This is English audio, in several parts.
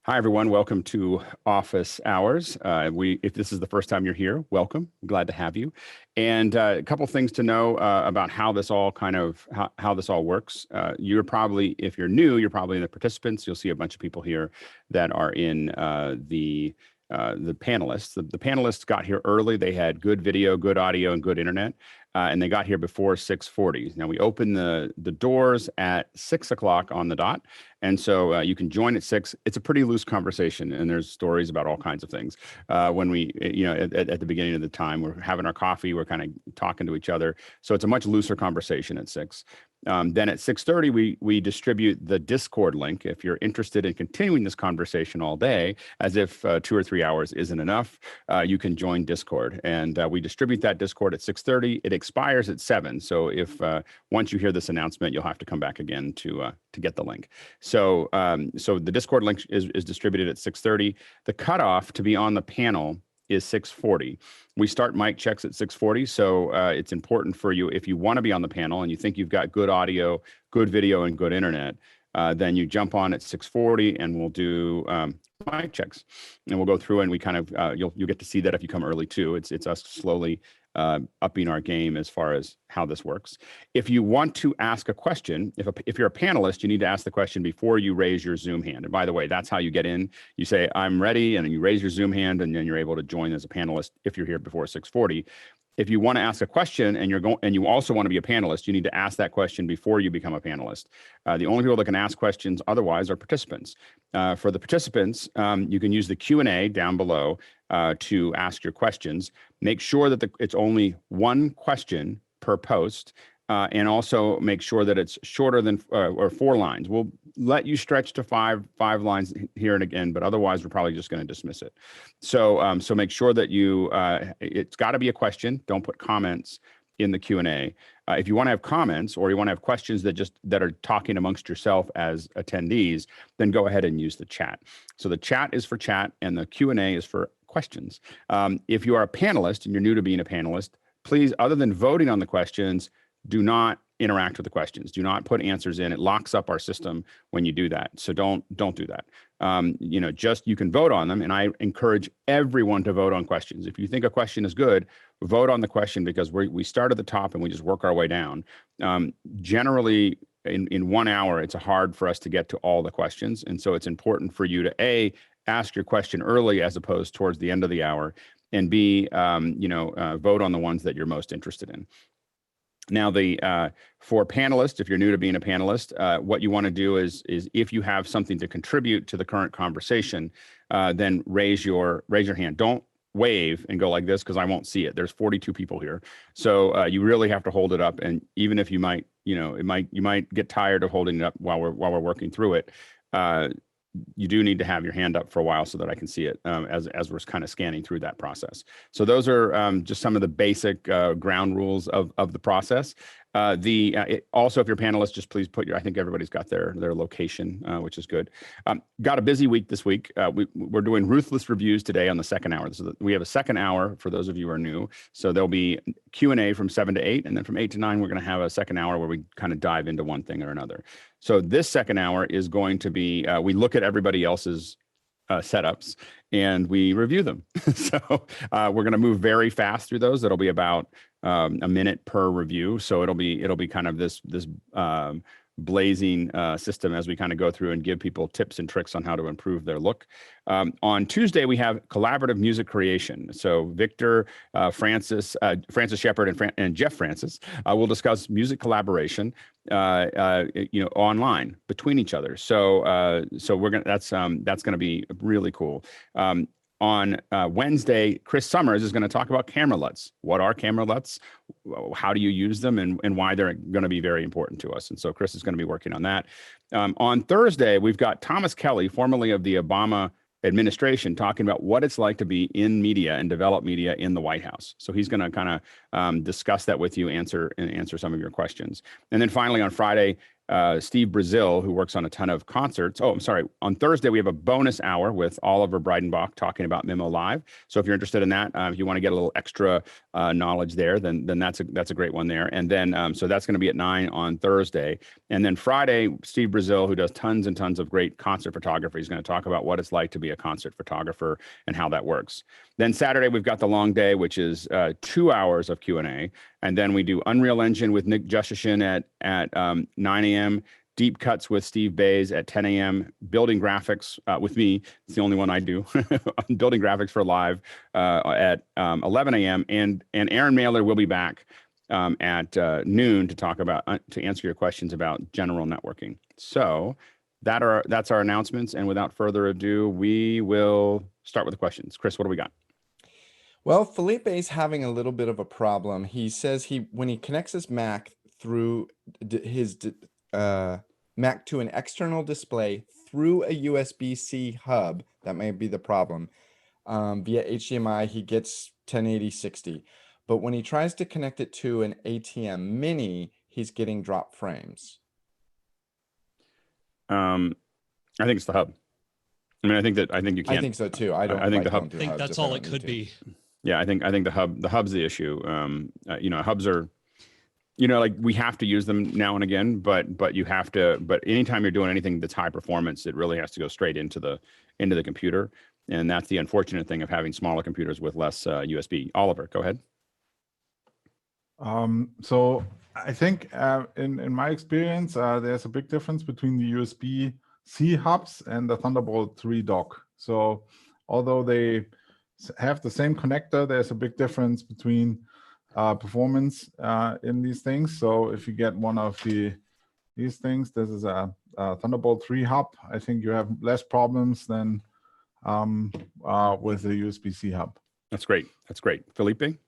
Hi, everyone. Welcome to Office Hours. If this is the first time you're here, welcome. I'm glad to have you. And a couple things to know about how this all how this all works. You're probably, if you're new, you're probably in the participants. You'll see a bunch of people here that are in the panelists. The panelists got here early. They had good video, good audio, and good internet. And they got here before 6:40. Now we open the doors at 6 o'clock on the dot. And so you can join at 6. It's a pretty loose conversation, and there's stories about all kinds of things. When we, at the beginning of the time, we're having our coffee, we're kind of talking to each other. So it's a much looser conversation at 6. Then at 6:30, we distribute the Discord link. If you're interested in continuing this conversation all day, as if 2 or 3 hours isn't enough, you can join Discord. And we distribute that Discord at 6:30. It expires at 7. So if once you hear this announcement, you'll have to come back again to get the link. So the Discord link is distributed at 6:30. The cutoff to be on the panel is 6:40. We start mic checks at 6:40, so it's important for you, if you want to be on the panel and you think you've got good audio, good video, and good internet, then you jump on at 6:40 and we'll do mic checks. And we'll go through and we kind of, you'll get to see that if you come early too. It's us slowly upping our game as far as how this works. If you want to ask a question, if you're a panelist, you need to ask the question before you raise your Zoom hand. And by the way, that's how you get in. You say, I'm ready, and then you raise your Zoom hand, and then you're able to join as a panelist if you're here before 6:40. If you want to ask a question and you also want to be a panelist, you need to ask that question before you become a panelist. The only people that can ask questions otherwise are participants. For the participants, you can use the Q&A down below to ask your questions. Make sure that it's only one question per post, and also make sure that it's shorter than or 4 lines. We'll let you stretch to five lines here and again, but otherwise we're probably just going to dismiss it. So make sure that it's got to be a question. Don't put comments in the Q&A. If you want to have comments or you want to have questions that are talking amongst yourself as attendees, then go ahead and use the chat. So the chat is for chat and the Q&A is for questions. If you are a panelist and you're new to being a panelist, please, other than voting on the questions, do not interact with the questions. Do not put answers in. It locks up our system when you do that. So don't do that. You can vote on them. And I encourage everyone to vote on questions. If you think a question is good, vote on the question, because we start at the top and we just work our way down. Generally, in 1 hour, it's hard for us to get to all the questions. And so it's important for you to ask your question early as opposed towards the end of the hour, and B, vote on the ones that you're most interested in. Now, for panelists, if you're new to being a panelist, what you want to do is if you have something to contribute to the current conversation, then raise your hand. Don't wave and go like this, because I won't see it. There's 42 people here, so you really have to hold it up. And even if you might get tired of holding it up while we're working through it, you do need to have your hand up for a while so that I can see it as we're kind of scanning through that process. So those are just some of the basic ground rules of the process. Also, if you're a panelist, just please I think everybody's got their location, which is good. Got a busy week this week. We're doing ruthless reviews today on the second hour. So we have a second hour for those of you who are new. So there'll be Q&A from 7 to 8. And then from 8 to 9, we're going to have a second hour where we kind of dive into one thing or another. So this second hour is going to be, we look at everybody else's setups and we review them. So we're going to move very fast through those. It'll be about a minute per review. So it'll be kind of this blazing system as we kind of go through and give people tips and tricks on how to improve their look. On Tuesday, we have collaborative music creation. So Victor, Francis Shepard, and Jeff Francis will discuss music collaboration, online between each other. So that's going to be really cool. On Wednesday, Chris Summers is going to talk about camera LUTs. What are camera LUTs? How do you use them, and why they're going to be very important to us? And so Chris is going to be working on that. On Thursday, we've got Thomas Kelly, formerly of the Obama administration, talking about what it's like to be in media and develop media in the White House. So he's going to kind of discuss that with you, answer some of your questions. And then finally on Friday, Steve Brazil, who works on a ton of concerts. Oh, I'm sorry. On Thursday, we have a bonus hour with Oliver Breidenbach talking about Memo Live. So if you're interested in that, if you want to get a little extra knowledge there, then that's a great one there. And then so that's going to be at 9 on Thursday. And then Friday, Steve Brazil, who does tons and tons of great concert photography, is going to talk about what it's like to be a concert photographer and how that works. Then Saturday, we've got the long day, which is 2 hours of Q&A. And then we do Unreal Engine with Nick Justishin at 9 a.m., Deep Cuts with Steve Bays at 10 a.m., Building Graphics with me. It's the only one I do. Building Graphics for Live at 11 a.m. And Aaron Mailer will be back at noon to talk about, to answer your questions about general networking. So that's our announcements. And without further ado, we will start with the questions. Chris, what do we got? Well, Felipe is having a little bit of a problem. He says when he connects his Mac through his Mac to an external display through a USB-C hub, that may be the problem. Via HDMI, he gets 1080-60. But when he tries to connect it to an ATEM Mini, he's getting drop frames. I think it's the hub. I mean, I think you can't. I think so too. I think that's all it could be. Yeah, I think the hub's the issue. Hubs are, like we have to use them now and again, but anytime you're doing anything that's high performance, it really has to go straight into the computer. And that's the unfortunate thing of having smaller computers with less USB. Oliver, go ahead. So I think in my experience, there's a big difference between the USB-C hubs and the Thunderbolt 3 dock. So although they have the same connector, there's a big difference between performance in these things. So if you get one of these things, this is a Thunderbolt 3 hub, I think you have less problems than with the USB-C hub. That's great. Felipe?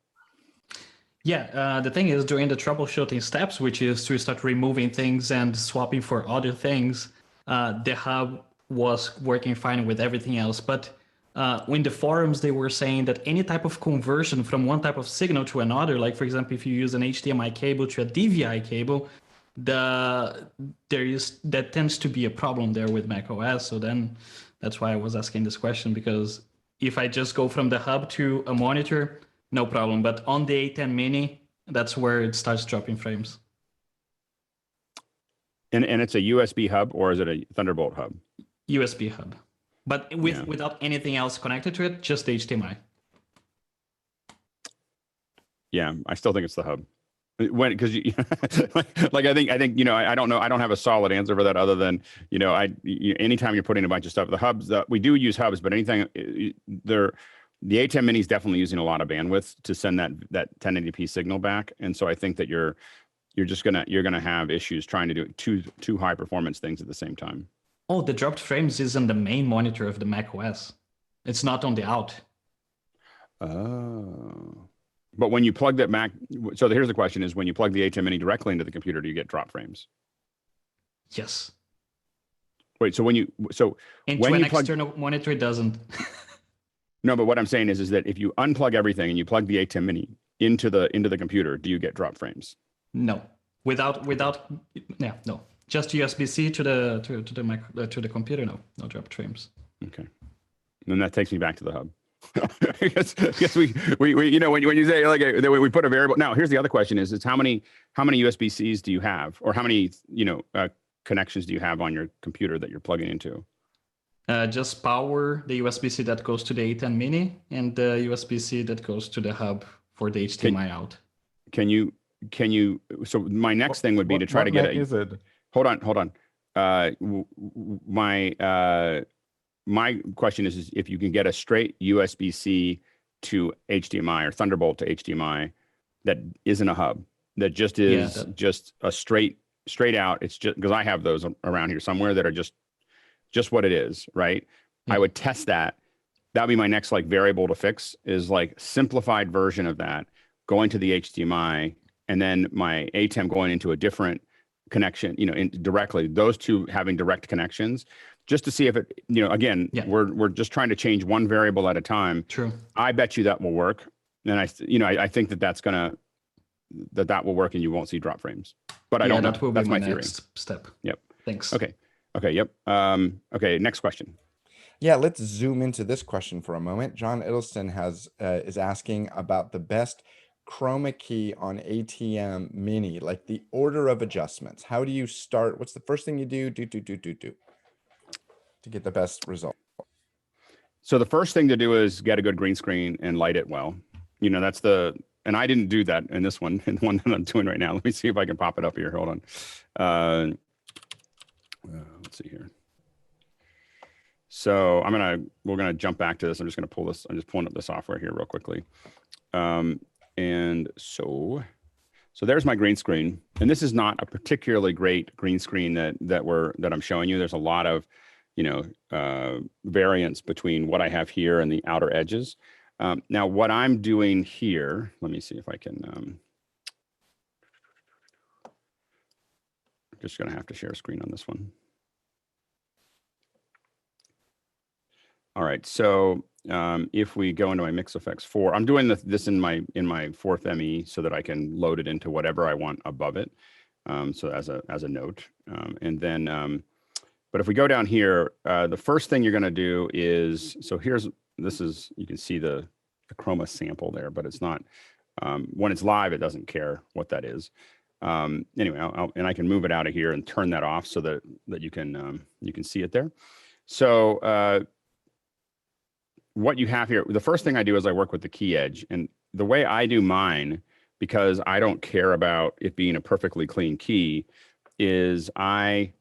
Yeah, the thing is, during the troubleshooting steps, which is to start removing things and swapping for other things, the hub was working fine with everything else. But in the forums, they were saying that any type of conversion from one type of signal to another, like for example, if you use an HDMI cable to a DVI cable, that tends to be a problem there with macOS. So then that's why I was asking this question, because if I just go from the hub to a monitor, no problem. But on the ATEM Mini, that's where it starts dropping frames. And it's a USB hub, or is it a Thunderbolt hub? USB hub. But without anything else connected to it, just HDMI. Yeah, I still think it's the hub. Because I think I don't know. I don't have a solid answer for that other than anytime you're putting a bunch of stuff, the hubs, we do use hubs, but anything the ATEM Mini is definitely using a lot of bandwidth to send that 1080p signal back, and so I think that you're gonna have issues trying to do two high performance things at the same time. Oh, the dropped frames is on the main monitor of the macOS. It's not on the out. Oh. But when you plug that Mac, so here's the question is, when you plug the ATEM Mini directly into the computer, do you get drop frames? Yes. Wait, so into an external monitor, it doesn't. No, but what I'm saying is that if you unplug everything and you plug the ATEM Mini into the computer, do you get drop frames? No. No. Just USB-C to the computer. No drop frames. Okay. Then that takes me back to the hub. I guess we when you say we put a variable. Now here's the other question: is how many USB-Cs do you have, or how many connections do you have on your computer that you're plugging into? Just power, the USB-C that goes to the ATEM Mini, and the USB-C that goes to the hub for the HDMI out. Can you? So my next thing would be to try to get a. Is it? Hold on. My question is if you can get a straight USB-C to HDMI or Thunderbolt to HDMI that isn't a hub, that just is just a straight out. It's just because I have those around here somewhere that are just what it is, right? I would test that. That'd be my next variable to fix, is simplified version of that, going to the HDMI, and then my ATEM going into a different connection, directly, those two having direct connections, just to see if it, we're just trying to change one variable at a time. True. I bet you that will work. And I think that will work and you won't see drop frames. but I don't know. That will be That's my my theory. next step. Yep. Thanks. Okay. Okay. Yep. Okay. Next question. Yeah, let's zoom into this question for a moment. John Iddleston is asking about the best chroma key on ATEM Mini, like the order of adjustments. How do you start? What's the first thing you do to get the best result? So the first thing to do is get a good green screen and light it well. You know, and I didn't do that in this one, in the one that I'm doing right now. Let me see if I can pop it up here. Hold on. Let's see here. So we're gonna jump back to this. I'm just gonna pull this. I'm just pulling up the software here real quickly. And so there's my green screen. And this is not a particularly great green screen that I'm showing you. There's a lot of, variance between what I have here and the outer edges. Now, what I'm doing here, let me see if I can. Just gonna have to share a screen on this one. All right, so if we go into my MixFX 4, I'm doing this in my fourth ME so that I can load it into whatever I want above it. So as a note, and then, but if we go down here, the first thing you're going to do is, you can see the chroma sample there, but it's not, when it's live, it doesn't care what that is. Anyway, and I can move it out of here and turn that off so that you can see it there. So what you have here, the first thing I do is I work with the key edge, and the way I do mine, because I don't care about it being a perfectly clean key, is I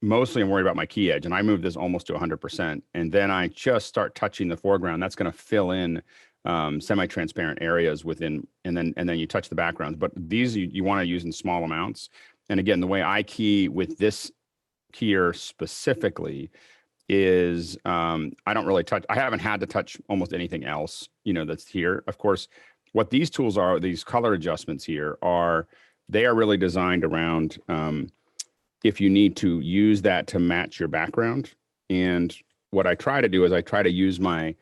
mostly am worried about my key edge, and I move this almost to 100%, and then I just start touching the foreground. That's going to fill in semi-transparent areas within, and then you touch the backgrounds. But these you want to use in small amounts. And again, the way I key with this keyer specifically is I don't really touch. I haven't had to touch almost anything else, that's here. Of course, what these tools are, these color adjustments here they are really designed around if you need to use that to match your background. And what I try to do is I try to use my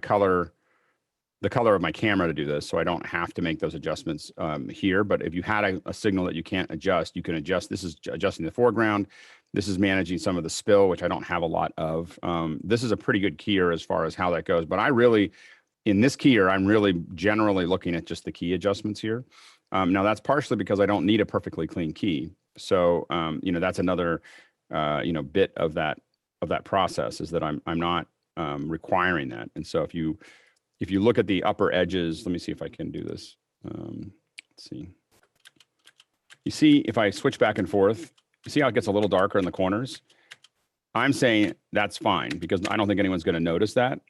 color, the color of my camera to do this, so I don't have to make those adjustments here. But if you had a signal that you can't adjust, you can adjust. This is adjusting the foreground. This is managing some of the spill, which I don't have a lot of. This is a pretty good keyer as far as how that goes. But in this keyer, I'm really generally looking at just the key adjustments here. Now that's partially because I don't need a perfectly clean key. So, that's another, bit of that process, is that I'm not requiring that. And so if you look at the upper edges, let me see if I can do this. Let's see. You see, if I switch back and forth, you see how it gets a little darker in the corners? I'm saying that's fine because I don't think anyone's going to notice that.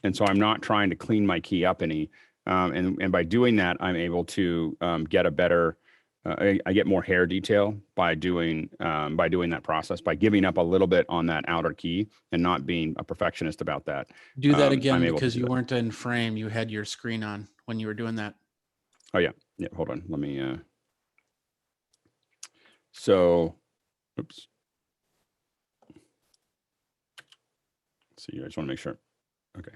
And so I'm not trying to clean my key up any. And by doing that, I'm able to get a better, I get more hair detail by doing that process, by giving up a little bit on that outer key and not being a perfectionist about that. Do that again because you weren't in frame. You had your screen on when you were doing that. Oh, yeah. Yeah, hold on. Let me, so, oops. Let's see here. I just want to make sure. Okay.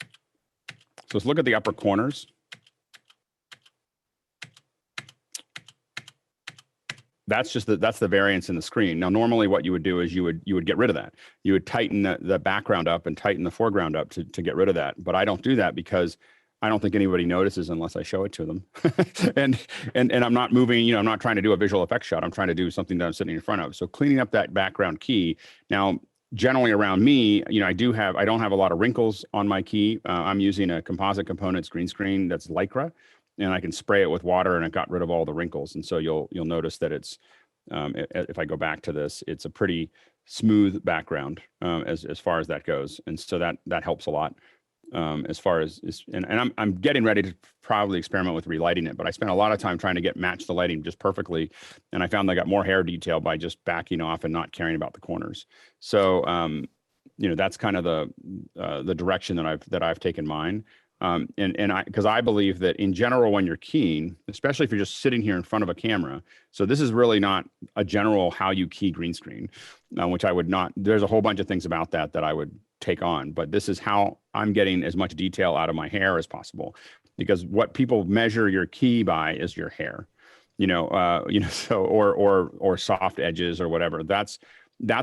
So let's look at the upper corners. That's the variance in the screen. Now, normally what you would do is you would get rid of that. You would tighten the background up and tighten the foreground up to get rid of that. But I don't do that because I don't think anybody notices unless I show it to them. and I'm not moving, I'm not trying to do a visual effects shot. I'm trying to do something that I'm sitting in front of. So cleaning up that background key. Now, generally around me, I don't have a lot of wrinkles on my key. I'm using a composite components green screen that's Lycra, and I can spray it with water and it got rid of all the wrinkles. And so you'll notice that it's, if I go back to this, it's a pretty smooth background as far as that goes. And so that helps a lot. As far as I'm getting ready to probably experiment with relighting it, but I spent a lot of time trying to match the lighting just perfectly, and I found I got more hair detail by just backing off and not caring about the corners. So that's kind of the direction that I've taken mine. Because I believe that in general, when you're keying, especially if you're just sitting here in front of a camera, so this is really not a general how you key green screen, which I would not. There's a whole bunch of things about that I would take on, but this is how I'm getting as much detail out of my hair as possible, because what people measure your key by is your hair, so, or soft edges or whatever. That's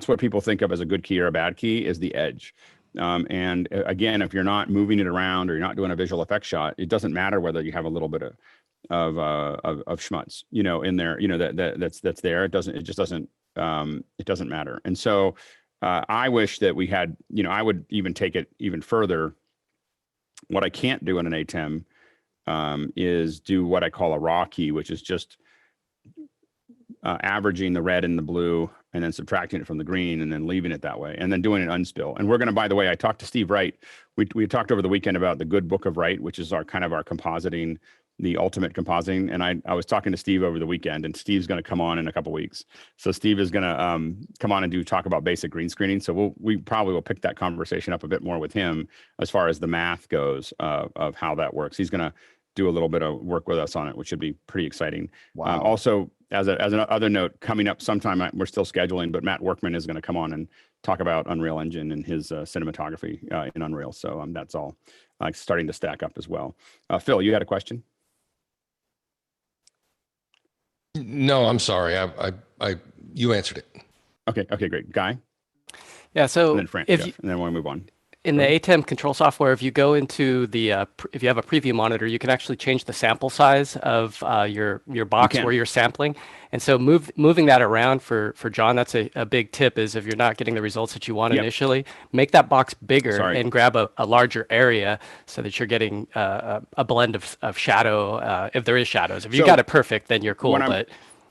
what people think of as a good key or a bad key, is the edge. And again, if you're not moving it around or you're not doing a visual effects shot, it doesn't matter whether you have a little bit of schmutz, in there, that's there. It doesn't matter. And so I wish that we had, I would even take it even further. What I can't do in an ATEM is do what I call a raw key, which is just averaging the red and the blue and then subtracting it from the green and then leaving it that way and then doing an unspill. And we're going to, by the way, I talked to Steve Wright. We talked over the weekend about the good book of Wright, which is our compositing, the ultimate compositing. And I was talking to Steve over the weekend, and Steve's going to come on in a couple of weeks. So Steve is going to come on and talk about basic green screening. So we probably will pick that conversation up a bit more with him as far as the math goes of how that works. He's going to do a little bit of work with us on it, which should be pretty exciting. Wow. Also, as another note, coming up sometime, we're still scheduling, but Matt Workman is going to come on and talk about Unreal Engine and his cinematography in Unreal. So that's all starting to stack up as well. Phil, you had a question? No, I'm sorry. You answered it. Okay, great. Guy? Yeah, so and then Frank, and then we'll move on. In the ATEM control software, if you go into the, if you have a preview monitor, you can actually change the sample size of your box where you're sampling. And so moving that around for John, that's a big tip, is if you're not getting the results that you want initially, make that box bigger and grab a larger area so that you're getting a blend of shadow, if there is shadows. If you got it perfect, then you're cool.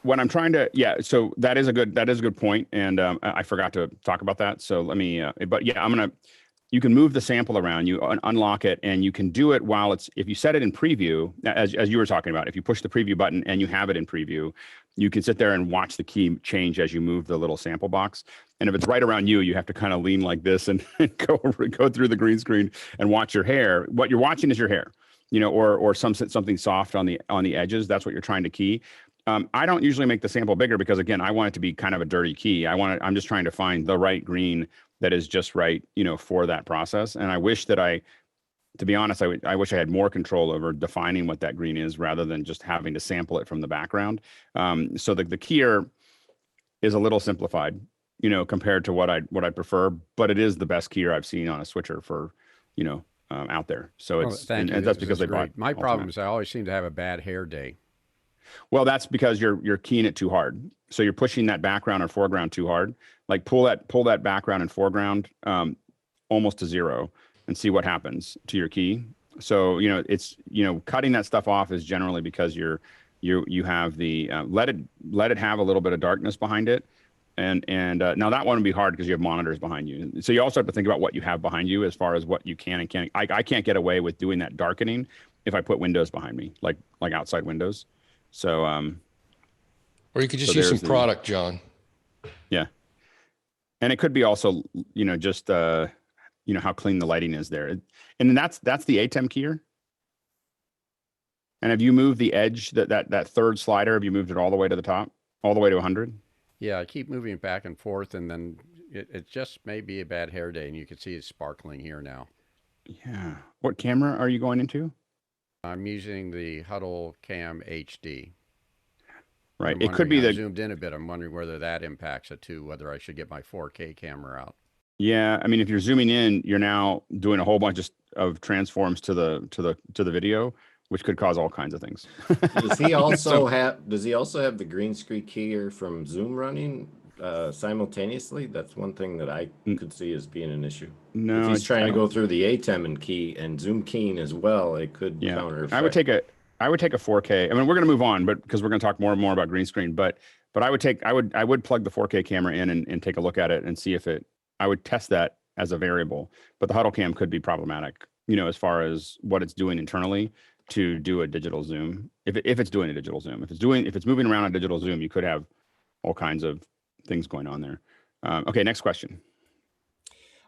When I'm trying to, so that is a good point. And I forgot to talk about that. So let me, you can move the sample around, you unlock it, and you can do it while if you set it in preview, as you were talking about, if you push the preview button and you have it in preview, you can sit there and watch the key change as you move the little sample box. And if it's right around you, you have to kind of lean like this and go through the green screen and watch your hair. What you're watching is your hair, or something soft on the edges. That's what you're trying to key. I don't usually make the sample bigger because, again, I want it to be kind of a dirty key. I'm just trying to find the right green that is just right, for that process. And I wish that to be honest, I wish I had more control over defining what that green is rather than just having to sample it from the background. So the keyer is a little simplified, compared to what I prefer, but it is the best keyer I've seen on a switcher for, out there. So and that's because they bought. My problem is I always seem to have a bad hair day. Well, that's because you're keying it too hard. So you're pushing that background or foreground too hard. Like pull that background and foreground almost to zero and see what happens to your key. So it's cutting that stuff off is generally because you have the let it have a little bit of darkness behind it. And now that one would be hard because you have monitors behind you. So you also have to think about what you have behind you as far as what you can and can't. I can't get away with doing that darkening if I put windows behind me, like outside windows. So, or you could just use some product, John. Yeah. And it could be also, just, how clean the lighting is there. And that's the ATEM keyer. And have you moved the edge, that third slider, have you moved it all the way to the top, all the way to 100? Yeah, I keep moving back and forth, and then it just may be a bad hair day, and you can see it's sparkling here now. Yeah. What camera are you going into? I'm using the Huddle Cam HD. Right. It could be zoomed in a bit. I'm wondering whether that impacts it too, whether I should get my 4K camera out. Yeah. I mean, if you're zooming in, you're now doing a whole bunch of transforms to the video, which could cause all kinds of things. Does he also have the green screen keyer from Zoom running simultaneously? That's one thing that I could see as being an issue. No, if he's trying to go through the ATEM and key and Zoom keying as well, it could counter. I would take a 4K. I mean, we're going to move on, but because we're going to talk more and more about green screen, but I would plug the 4K camera in and take a look at it and see if I would test that as a variable. But the Huddle Cam could be problematic, as far as what it's doing internally to do a digital zoom. If it's doing a digital zoom, if it's moving around a digital zoom, you could have all kinds of things going on there. Okay, next question.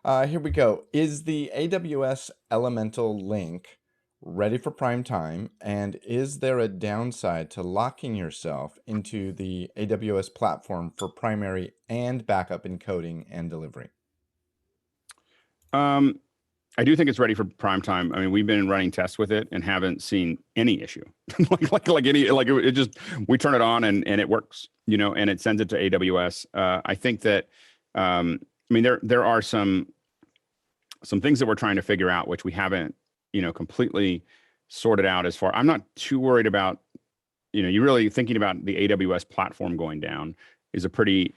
Here we go. Is the AWS Elemental link ready for prime time? And is there a downside to locking yourself into the AWS platform for primary and backup encoding and delivery? I do think it's ready for prime time. I mean, we've been running tests with it and haven't seen any issue. It just, we turn it on and it works, you know, and it sends it to AWS. I think that, I mean, there are some things that we're trying to figure out, which we haven't, you know, completely sorted out as far. I'm not too worried about, you know, you're really thinking about the AWS platform going down is a pretty,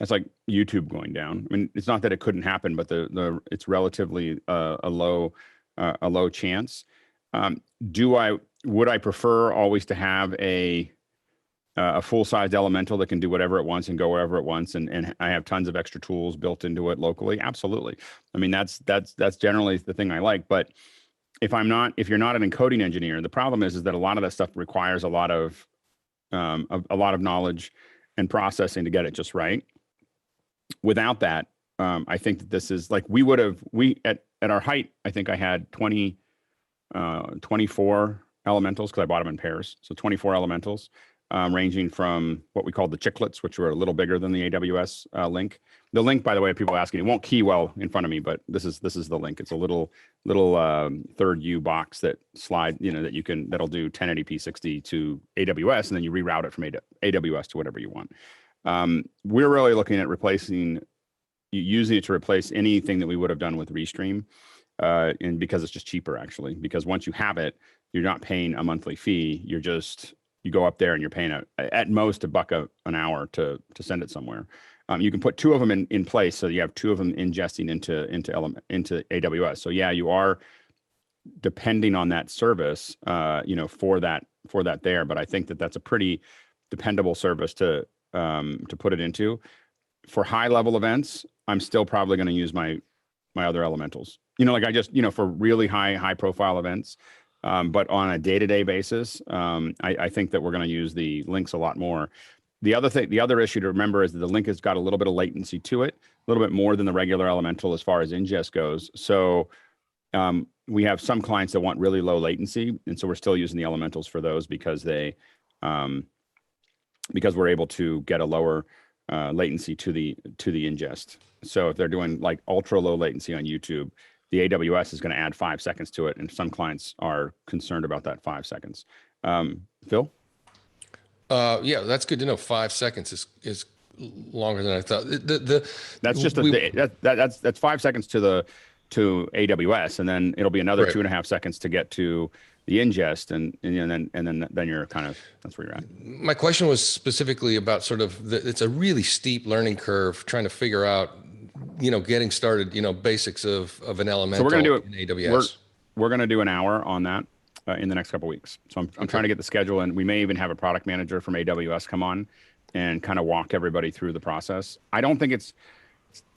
that's like YouTube going down. I mean, it's not that it couldn't happen, but it's relatively a low chance. Would I prefer always to have a full-sized elemental that can do whatever it wants and go wherever it wants, and I have tons of extra tools built into it locally? Absolutely. I mean, that's generally the thing I like. But if you're not an encoding engineer, the problem is that a lot of that stuff requires a lot of knowledge and processing to get it just right. Without that, I think that this is like at our height, I think I had 24 elementals because I bought them in pairs. So 24 elementals, ranging from what we called the chiclets, which were a little bigger than the AWS link. The link, by the way, people asking, it won't key well in front of me, but this is the link. It's a little third U box that slide, you know, that'll do 1080p 60 to AWS, and then you reroute it from AWS to whatever you want. We're really looking at using it to replace anything that we would have done with Restream, and because it's just cheaper, actually, because once you have it, you're not paying a monthly fee. You go up there and you're paying at most $1 an hour to send it somewhere. You can put two of them in place, so you have two of them ingesting into AWS. So yeah, you are depending on that service, you know, for that there. But I think that that's a pretty dependable service to put it into. For high level events, I'm still probably going to use my other elementals. You know, like I just, you know, for really high profile events. But on a day-to-day basis, I think that we're going to use the links a lot more. The other issue to remember is that the link has got a little bit of latency to it, a little bit more than the regular elemental as far as ingest goes. So we have some clients that want really low latency, and so we're still using the elementals for those because because we're able to get a lower latency to the ingest. So if they're doing like ultra low latency on YouTube, the AWS is going to add 5 seconds to it, and some clients are concerned about that 5 seconds. Phil? Yeah, that's good to know. 5 seconds is longer than I thought. That's just that's 5 seconds to AWS, and then it'll be another 2.5 seconds to get to the ingest, and then you're kind of, that's where you're at. My question was specifically about sort of it's a really steep learning curve trying to figure out, you know, getting started, you know, basics of an elemental. So we're going to do it in AWS. We're going to do an hour on that in the next couple of weeks. So I'm trying to get the schedule, and we may even have a product manager from AWS come on and kind of walk everybody through the process. I don't think it's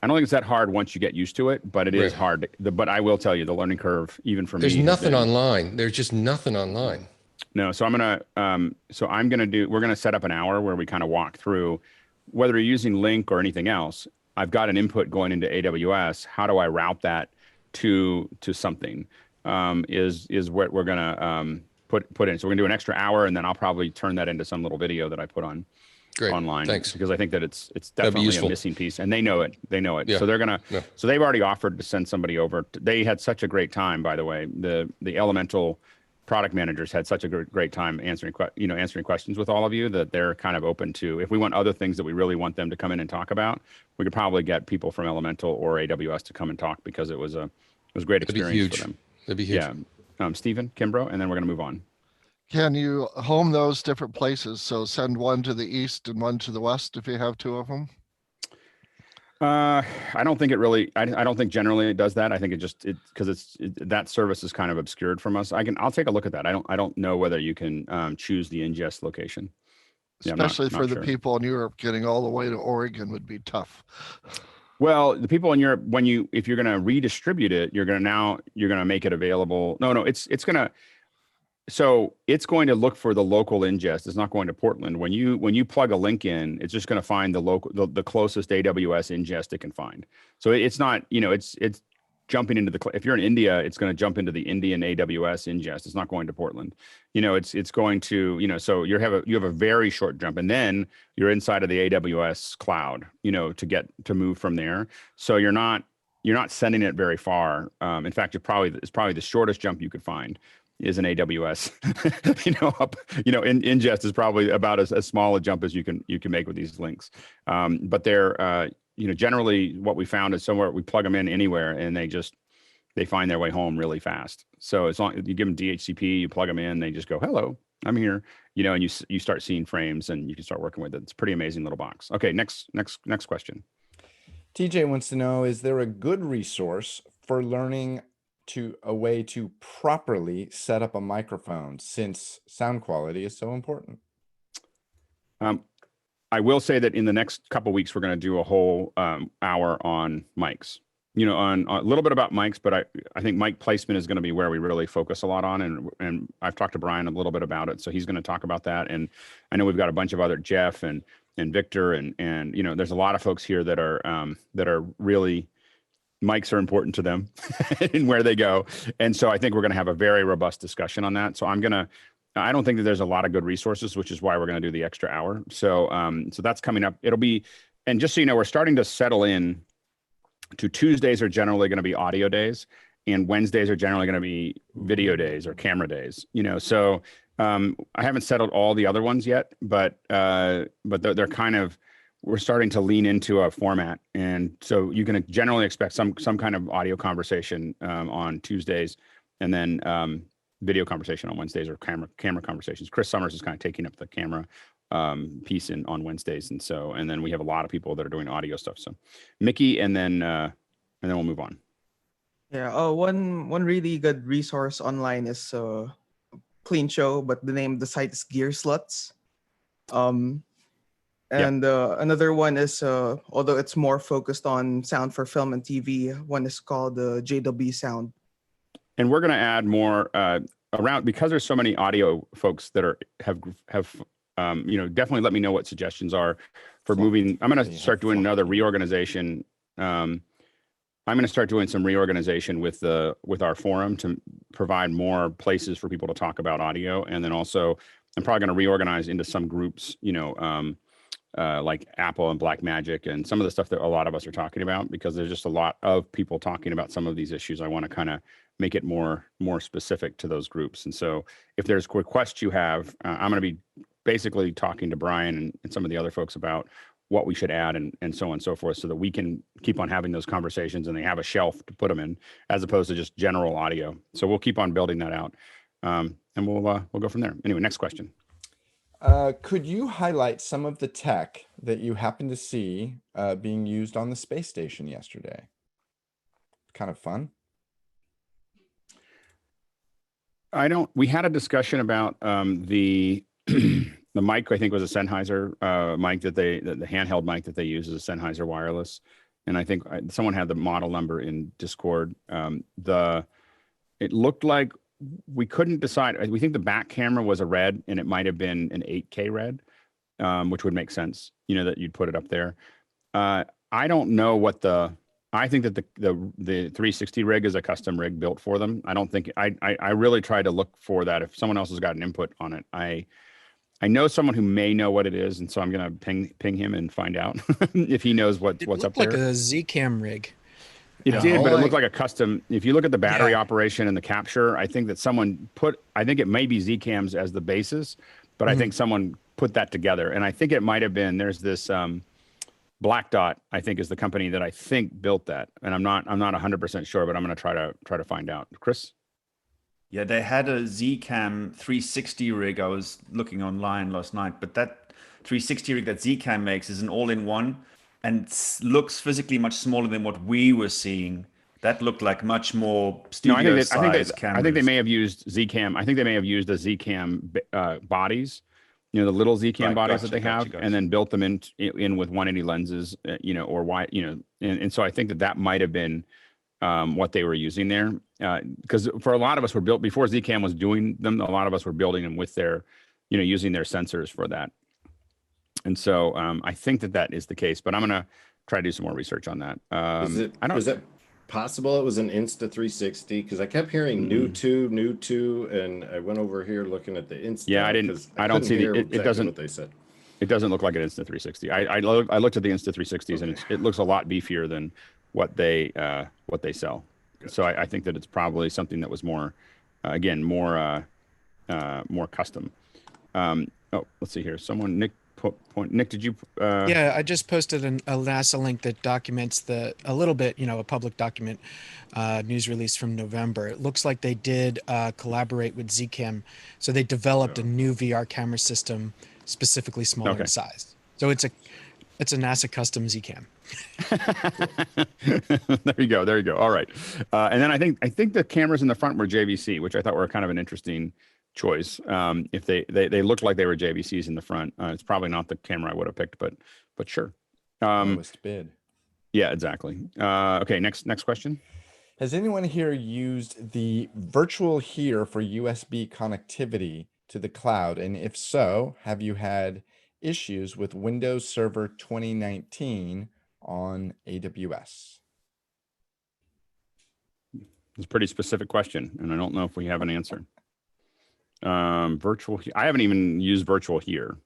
that hard once you get used to it, but it is hard. But I will tell you, the learning curve, even for me, there's nothing online. There's just nothing online. No, so we're gonna set up an hour where we kind of walk through whether you're using Link or anything else. I've got an input going into AWS. How do I route that to something? Is what we're gonna put in. So we're gonna do an extra hour, and then I'll probably turn that into some little video that I put on. Great. Online. Thanks. Because I think that it's definitely a missing piece, and they know it. Yeah. So they're gonna. Yeah. So they've already offered to send somebody over. They had such a great time, by the way. The Elemental product managers had such a great time answering questions with all of you, that they're kind of open to, if we want other things that we really want them to come in and talk about, we could probably get people from Elemental or AWS to come and talk, because it was a great experience for them. That'd be huge. Yeah. Stephen, Kimbrough, and then we're gonna move on. Can you home those different places? So send one to the east and one to the west if you have two of them? I don't think it really, I don't think generally it does that. I think because that service is kind of obscured from us. I'll take a look at that. I don't know whether you can choose the ingest location. Especially for the people in Europe, getting all the way to Oregon would be tough. Well, the people in Europe, if you're going to redistribute it, you're going to make it available. So it's going to look for the local ingest. It's not going to Portland. When you plug a link in, it's just going to find the closest AWS ingest it can find. So it's not, it's jumping into if you're in India, it's going to jump into the Indian AWS ingest. It's not going to Portland. It's going to, so you have a very short jump, and then you're inside of the AWS cloud, to move from there. So you're not you're not sending it very far. In fact, it's probably the shortest jump you could find is an AWS. Ingest is probably about as small a jump as you can make with these links. But they're generally what we found is somewhere we plug them in anywhere, and they find their way home really fast. So as long as you give them DHCP, you plug them in, they just go, hello, I'm here, and you start seeing frames and you can start working with it. It's a pretty amazing little box. Okay, next question. TJ wants to know, is there a good resource for learning a way to properly set up a microphone, since sound quality is so important? I will say that in the next couple of weeks, we're going to do a whole hour on mics. On a little bit about mics, but I think mic placement is going to be where we really focus a lot on. And I've talked to Brian a little bit about it, so he's going to talk about that. And I know we've got a bunch of other Jeff and Victor and there's a lot of folks here that are really, mics are important to them and where they go. And so I think we're going to have a very robust discussion on that. So I don't think that there's a lot of good resources, which is why we're going to do the extra hour. So that's coming up. And just so you know, we're starting to settle in to Tuesdays are generally going to be audio days, and Wednesdays are generally going to be video days or camera days. So I haven't settled all the other ones yet, but they're kind of, we're starting to lean into a format, and so you can generally expect some kind of audio conversation on Tuesdays, and then video conversation on Wednesdays, or camera conversations. Chris Summers is kind of taking up the camera piece on Wednesdays, and then we have a lot of people that are doing audio stuff. So Mickey, and then we'll move on. Yeah. One really good resource online is Clean Show, but the name of the site is Gear Sluts. Another one is, although it's more focused on sound for film and TV, one is called JW Sound. And we're going to add more around, because there's so many audio folks that have definitely let me know what suggestions are for moving. I'm going to start doing another reorganization. I'm going to start doing some reorganization with our forum to provide more places for people to talk about audio. And then also I'm probably going to reorganize into some groups, like Apple and Blackmagic and some of the stuff that a lot of us are talking about, because there's just a lot of people talking about some of these issues. I want to kind of make it more specific to those groups. And so if there's requests you have, I'm going to be basically talking to Brian and some of the other folks about what we should add and so on and so forth, so that we can keep on having those conversations and they have a shelf to put them in, as opposed to just general audio. So we'll keep on building that out, and we'll go from there. Anyway, next question. Could you highlight some of the tech that you happen to see being used on the space station yesterday? Kind of fun. We had a discussion about the the mic. I think was a Sennheiser mic the handheld mic that they use is a Sennheiser wireless. And I think someone had the model number in Discord. It looked like we couldn't decide. We think the back camera was a red, and it might have been an 8K red, which would make sense, that you'd put it up there. I don't know I think that the 360 rig is a custom rig built for them. I don't think, I really tried to look for that. If someone else has got an input on it, I know someone who may know what it is, and so I'm going to ping him and find out if he knows what's up there. It looked like a Zcam rig. It did, but it looked like a custom. If you look at the battery operation and the capture, I think that someone I think it may be Zcams as the basis, but I think someone put that together. And I think it might have been, there's this Black Dot, I think, is the company that I think built that. And I'm not 100% sure, but I'm going to try to find out. Chris? Yeah, they had a Zcam 360 rig. I was looking online last night, but that 360 rig that Zcam makes is an all-in-one, and looks physically much smaller than what we were seeing. That looked like much more studio-sized cameras. I think they may have used Zcam. I think they may have used the Zcam bodies, the little Zcam bodies that they have, and then built them in with 180 lenses, or wide, and so I think that might have been what they were using there. Because for a lot of us were built before Zcam was doing them. A lot of us were building them with their, using their sensors for that. And so I think that is the case, but I'm going to try to do some more research on that. Is it possible it was an Insta360? Because I kept hearing new 2, and I went over here looking at the Insta. Yeah, I don't see it doesn't. What they said. It doesn't look like an Insta360. I looked at the Insta360s, and it looks a lot beefier than what they sell. So I think that it's probably something that was more, again, more custom. Oh, let's see here. Someone, Nick, Nick, did you? Yeah, I just posted a NASA link that documents a little bit, a public document news release from November. It looks like they did collaborate with Zcam. So they developed a new VR camera system specifically smaller in size. So it's a NASA custom Zcam. There you go. There you go. All right. And then I think the cameras in the front were JVC, which I thought were kind of an interesting choice. If they looked like they were JVCs in the front, it's probably not the camera I would have picked, but sure. Lowest bid. Yeah, exactly. Okay. Next question. Has anyone here used the VirtualHere for USB connectivity to the cloud? And if so, have you had issues with Windows Server 2019 on AWS? It's a pretty specific question, and I don't know if we have an answer. I haven't even used VirtualHere.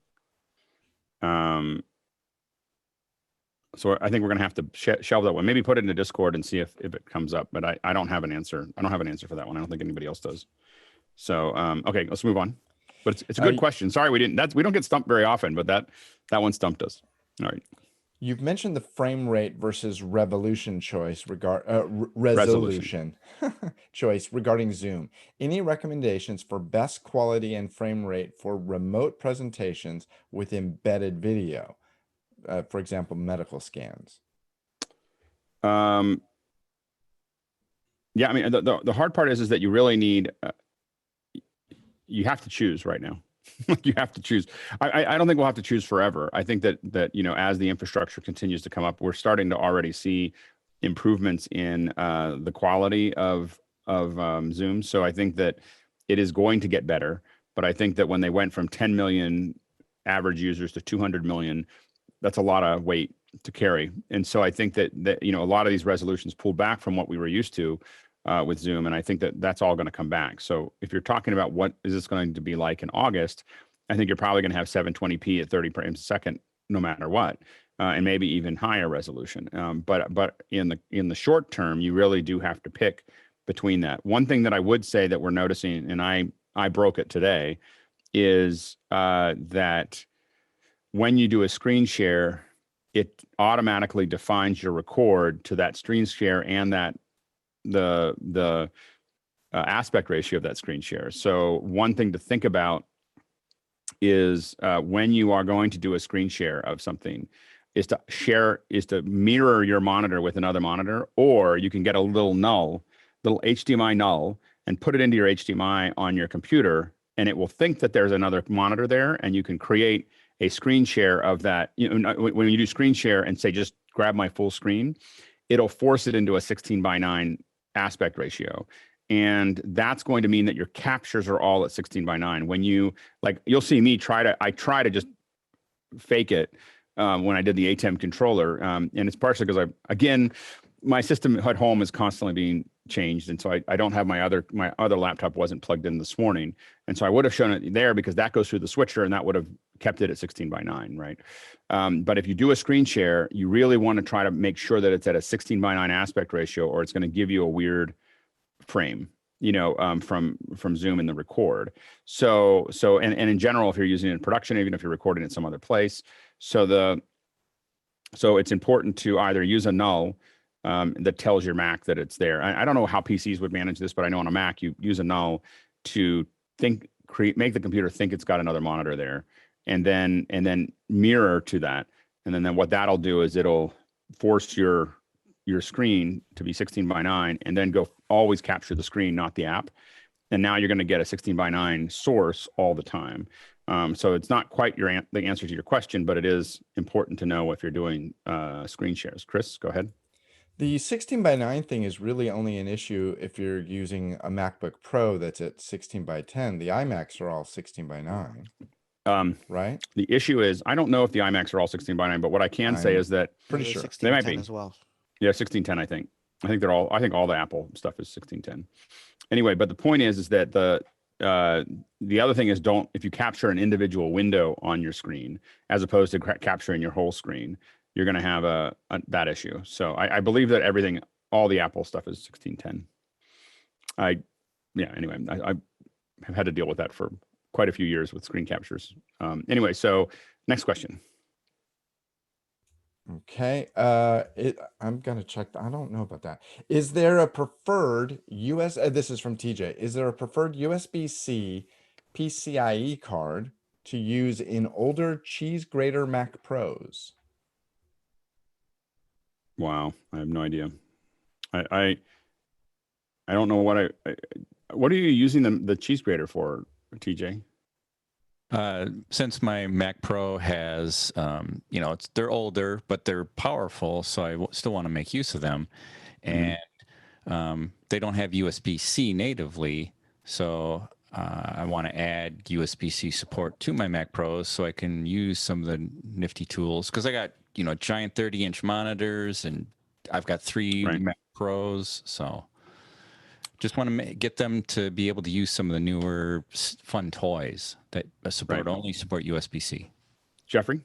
So I think we're going to have to shelve that one. Maybe put it in the Discord and see if it comes up. But I don't have an answer. I don't have an answer for that one. I don't think anybody else does. So okay, let's move on. But it's a good question. Sorry, we don't get stumped very often, but that one stumped us. All right. You've mentioned the frame rate versus resolution choice resolution choice regarding Zoom. Any recommendations for best quality and frame rate for remote presentations with embedded video? For example, medical scans. Yeah, I mean, the hard part is that you really need, you have to choose right now. You have to choose. I don't think we'll have to choose forever. I think that as the infrastructure continues to come up, we're starting to already see improvements in the quality of Zoom. So I think that it is going to get better. But I think that when they went from 10 million average users to 200 million, that's a lot of weight to carry. And so I think that a lot of these resolutions pulled back from what we were used to with Zoom. And I think that that's all going to come back. So if you're talking about what is this going to be like in August, I think you're probably going to have 720p at 30 frames a second, no matter what, and maybe even higher resolution. But in the short term, you really do have to pick between that. One thing that I would say that we're noticing, and I broke it today, is that when you do a screen share, it automatically defines your record to that screen share and that the aspect ratio of that screen share. So one thing to think about is when you are going to do a screen share of something, is to mirror your monitor with another monitor, or you can get a little HDMI null and put it into your HDMI on your computer, and it will think that there's another monitor there, and you can create a screen share of that. When you do screen share and say, just grab my full screen, it'll force it into a 16:9 aspect ratio. And that's going to mean that your captures are all at 16:9. When you'll see me I try to just fake it when I did the ATEM controller. And it's partially because my system at home is constantly being changed. And so I don't have my other laptop wasn't plugged in this morning. And so I would have shown it there because that goes through the switcher and that would have kept it at 16:9, right? But if you do a screen share, you really want to try to make sure that it's at a 16:9 aspect ratio, or it's going to give you a weird frame, from Zoom in the record. So in general, if you're using it in production, even if you're recording it some other place, so it's important to either use a null that tells your Mac that it's there. I don't know how PCs would manage this, but I know on a Mac you use a null to make the computer think it's got another monitor there, and then mirror to that, and then what that'll do is it'll force your screen to be 16:9, and then always capture the screen, not the app. And now you're going to get a 16:9 source all the time. So it's not quite the answer to your question, but it is important to know if you're doing screen shares. Chris, go ahead. The 16:9 thing is really only an issue if you're using a MacBook Pro that's at 16:10. The iMacs are all 16:9. Right? The issue is, I don't know if the iMacs are all 16:9, but what I can say is that pretty sure they might be as well. Yeah, 16:10. I think all the Apple stuff is 16:10. Anyway, but the point is that the other thing is, if you capture an individual window on your screen as opposed to capturing your whole screen, you're going to have that issue. So I believe that everything, all the Apple stuff is 1610. Anyway, I have had to deal with that for quite a few years with screen captures. Anyway, so next question. Okay, I'm gonna check. I don't know about that. Is there a preferred this is from TJ. Is there a preferred USB-C PCIe card to use in older cheese grater Mac Pros? Wow, I have no idea. I don't know what what are you using the cheese grater for, TJ? Since my Mac Pro has, they're older, but they're powerful, so I still want to make use of them. And they don't have USB-C natively, so I want to add USB-C support to my Mac Pros so I can use some of the nifty tools. Because I got, giant 30-inch monitors, and I've got 3 Mac Pros, so just want to get them to be able to use some of the newer fun toys that only support USB-C. Jeffrey?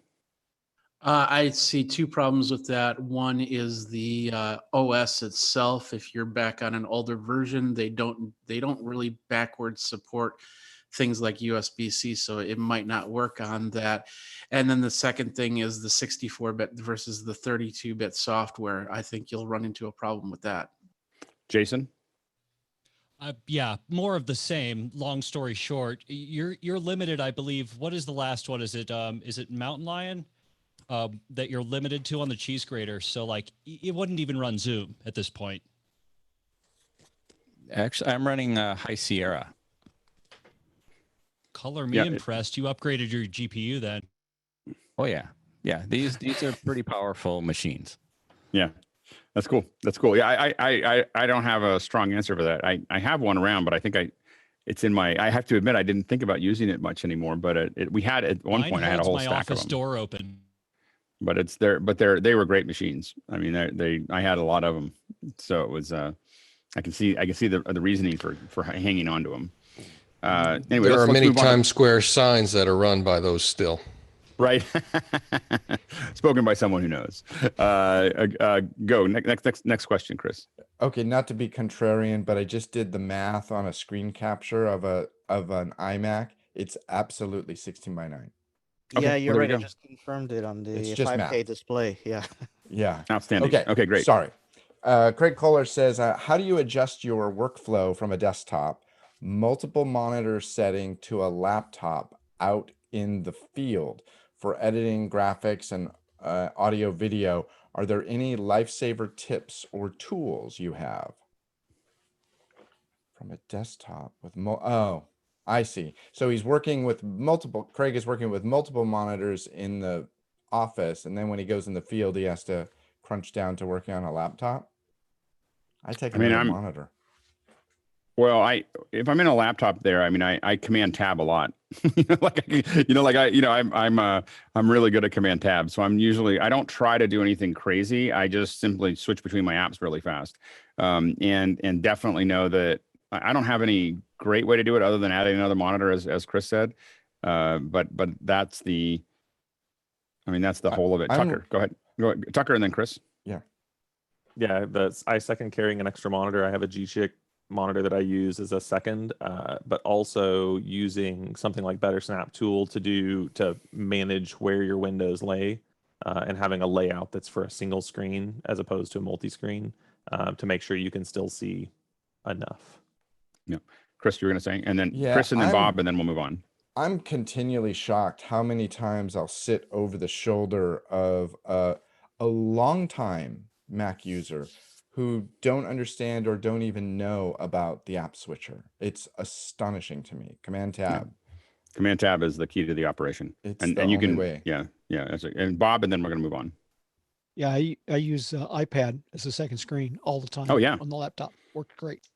I see 2 problems with that. One is the OS itself. If you're back on an older version, they don't really backwards support things like USB-C, so it might not work on that. And then the second thing is the 64-bit versus the 32-bit software. I think you'll run into a problem with that. Jason? Yeah, more of the same. Long story short, you're limited, I believe. What is the last one? Is it Mountain Lion that you're limited to on the cheese grater? So like it wouldn't even run Zoom at this point. Actually, I'm running High Sierra. Color me impressed. You upgraded your GPU then. Oh yeah, These are pretty powerful machines. Yeah. That's cool. That's cool. Yeah, I don't have a strong answer for that. I have one around, but I think it's in my. I have to admit I didn't think about using it much anymore. But we had at one point I had a whole stack of them. My office door open. But it's there. But they were great machines. I mean, I had a lot of them, so it was. I can see the reasoning for hanging on to them. Anyway, there are many Times Square signs that are run by those still. Right. Spoken by someone who knows. Go next question, Chris. Okay, not to be contrarian, but I just did the math on a screen capture of an iMac. It's absolutely 16:9. Okay, yeah, you're right. I just confirmed it on the 5K math display. Yeah. Yeah. Outstanding. Okay, great. Sorry. Craig Kohler says, how do you adjust your workflow from a desktop, multiple monitor setting to a laptop out in the field for editing graphics and audio video? Are there any lifesaver tips or tools you have? From a desktop with oh, I see. So he's working with Craig is working with multiple monitors in the office, and then when he goes in the field, he has to crunch down to working on a laptop. I take another monitor. Well, if I'm in a laptop there, I mean, I command tab a lot. I'm really good at command tab. So I don't try to do anything crazy. I just simply switch between my apps really fast. And definitely know that I don't have any great way to do it other than adding another monitor, as Chris said. But that's the whole of it. Tucker, go ahead. Tucker, and then Chris. Yeah, I second carrying an extra monitor. I have a G-Chick monitor that I use as a second, but also using something like Better Snap Tool to manage where your windows lay, and having a layout that's for a single screen as opposed to a multi-screen, to make sure you can still see enough. Yeah, Chris, you were going to say, and then Chris, and then Bob, and then we'll move on. I'm continually shocked how many times I'll sit over the shoulder of a long-time Mac user who don't understand or don't even know about the app switcher. It's astonishing to me. Command tab. Yeah. Command tab is the key to the operation. It's the only way. Yeah. And Bob, and then we're going to move on. Yeah, I use iPad as a second screen all the time. Oh yeah, on the laptop. Worked great.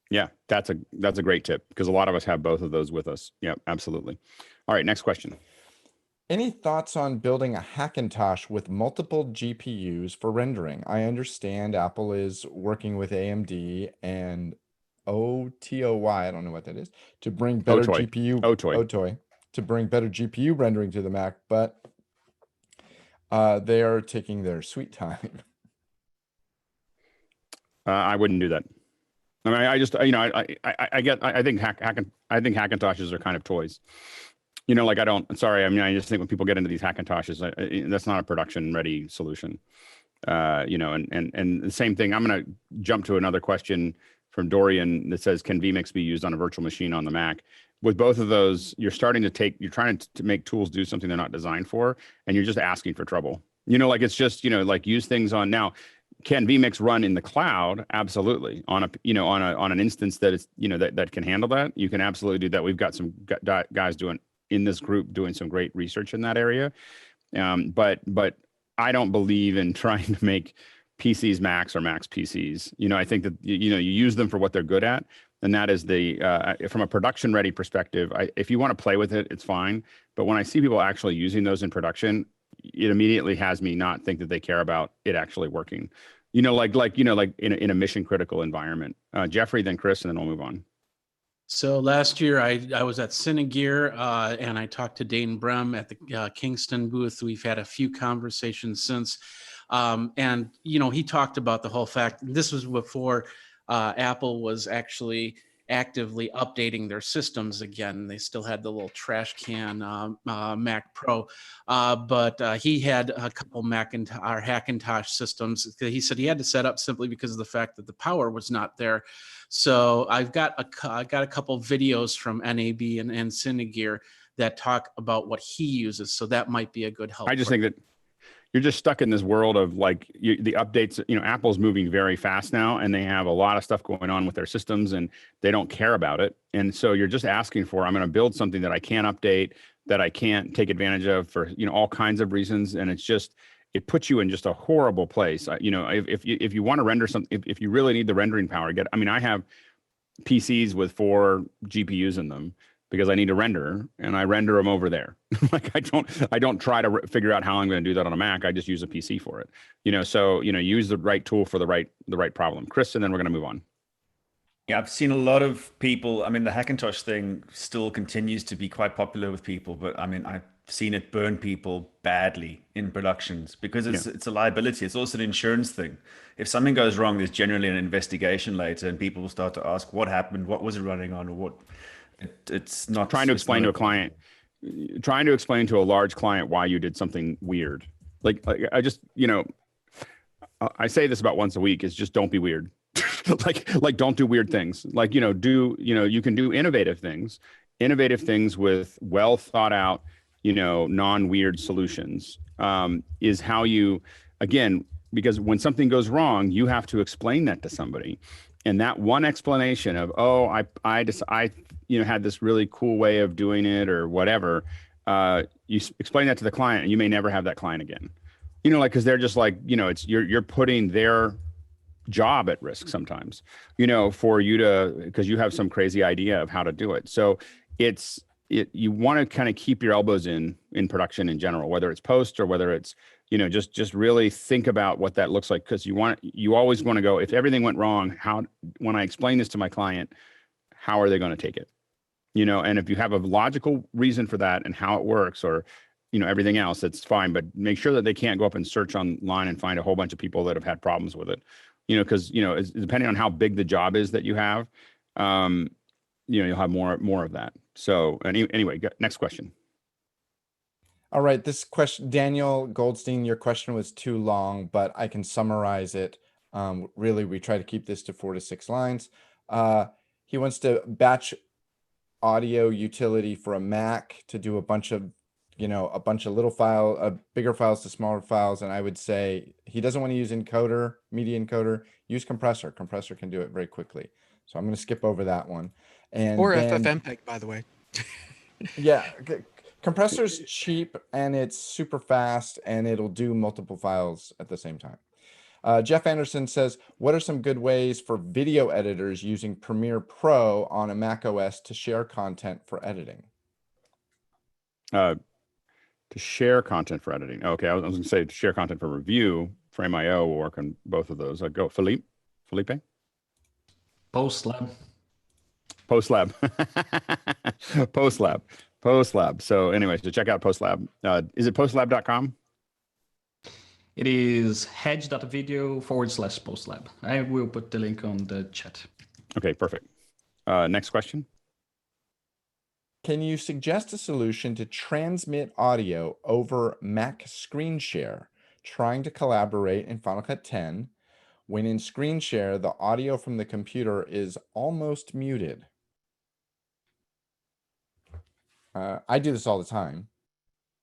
Yeah, that's a great tip because a lot of us have both of those with us. Yeah, absolutely. All right, next question. Any thoughts on building a Hackintosh with multiple GPUs for rendering? I understand Apple is working with AMD and OTOY, I don't know what that is, to bring better GPU to bring better GPU rendering to the Mac, but They are taking their sweet time. I wouldn't do that. I mean, I just, you know, I think Hackintoshes are kind of toys. You know, like sorry, I mean, I just think when people get into these Hackintoshes, that's not a production ready solution. You know, and the same thing, I'm going to jump to another question from Dorian that says, can vMix be used on a virtual machine on the Mac? With both of those, you're trying to make tools do something they're not designed for, and you're just asking for trouble. You know, like it's just, you know, like use things on now. Can vMix run in the cloud? Absolutely. On an instance that is, you know, that can handle that, you can absolutely do that. We've got some guys in this group doing some great research in that area. But I don't believe in trying to make PCs Macs or Macs PCs. You know, I think that, you know, you use them for what they're good at. And that is from a production ready perspective, if you want to play with it, it's fine. But when I see people actually using those in production, it immediately has me not think that they care about it actually working. You know, like in a mission critical environment. Jeffrey, then Chris, and then we'll move on. So last year I was at Cinegear and I talked to Dane Brem at the Kingston booth. We've had a few conversations since. And, you know, he talked about the whole fact, this was before Apple was actually actively updating their systems again. They still had the little trash can Mac Pro, but he had a couple Hackintosh systems. He said he had to set up simply because of the fact that the power was not there. So I've got a couple videos from NAB and Cinegear that talk about what he uses. So that might be a good help. I just think that you're just stuck in this world of like the updates. You know, Apple's moving very fast now, and they have a lot of stuff going on with their systems, and they don't care about it. And so you're just asking for, I'm going to build something that I can't update, that I can't take advantage of for, you know, all kinds of reasons. And it's just, it puts you in just a horrible place. You know, if you want to render something, if you really need the rendering power, I mean, I have PCs with 4 GPUs in them, because I need to render, and I render them over there. Like I don't try to figure out how I'm going to do that on a Mac. I just use a PC for it. You know, so, you know, use the right tool for the right problem. Chris, and then we're going to move on. Yeah, I've seen a lot of people. I mean, the Hackintosh thing still continues to be quite popular with people, but I mean, I've seen it burn people badly in productions because it's a liability. It's also an insurance thing. If something goes wrong, there's generally an investigation later, and people will start to ask what happened, what was it running on, or what. It's not trying to explain to a client, trying to explain to a large client why you did something weird. Like I just, you know, I say this about once a week, is just don't be weird. like don't do weird things. Like, you know, you can do innovative things with well thought out, you know, non-weird solutions, is how you, again, because when something goes wrong, you have to explain that to somebody. And that one explanation of, oh, I you know, had this really cool way of doing it or whatever, you explain that to the client, and you may never have that client again. You know, like, because they're just like, you know, it's you're putting their job at risk sometimes, you know, for you to, because you have some crazy idea of how to do it. So you want to kind of keep your elbows in production in general, whether it's post or whether it's, you know, just really think about what that looks like, because you always want to go, if everything went wrong, when I explain this to my client, how are they going to take it? You know, and if you have a logical reason for that and how it works, or, you know, everything else, that's fine, but make sure that they can't go up and search online and find a whole bunch of people that have had problems with it, you know, because, you know, depending on how big the job is that you have, you know, you'll have more of that. So anyway, next question. All right, this question, Daniel Goldstein, your question was too long, but I can summarize it. Really, we try to keep this to 4 to 6 lines. He wants to batch audio utility for a Mac to do a bunch of little bigger files to smaller files. And I would say he doesn't want to use encoder, media encoder, use compressor. Compressor can do it very quickly. So I'm going to skip over that one. Or FFmpeg, by the way. Yeah. Compressor's cheap, and it's super fast, and it'll do multiple files at the same time. Jeff Anderson says, what are some good ways for video editors using Premiere Pro on a macOS to share content for editing? To share content for editing. Okay, I was going to say to share content for review. Frame.io will work on both of those. Go, Felipe? PostLab. PostLab. So anyway, so check out PostLab. Is it postlab.com? It is hedge.video/postlab. I will put the link on the chat. Okay, perfect. Next question. Can you suggest a solution to transmit audio over Mac screen share, trying to collaborate in Final Cut 10? When in screen share, the audio from the computer is almost muted. I do this all the time.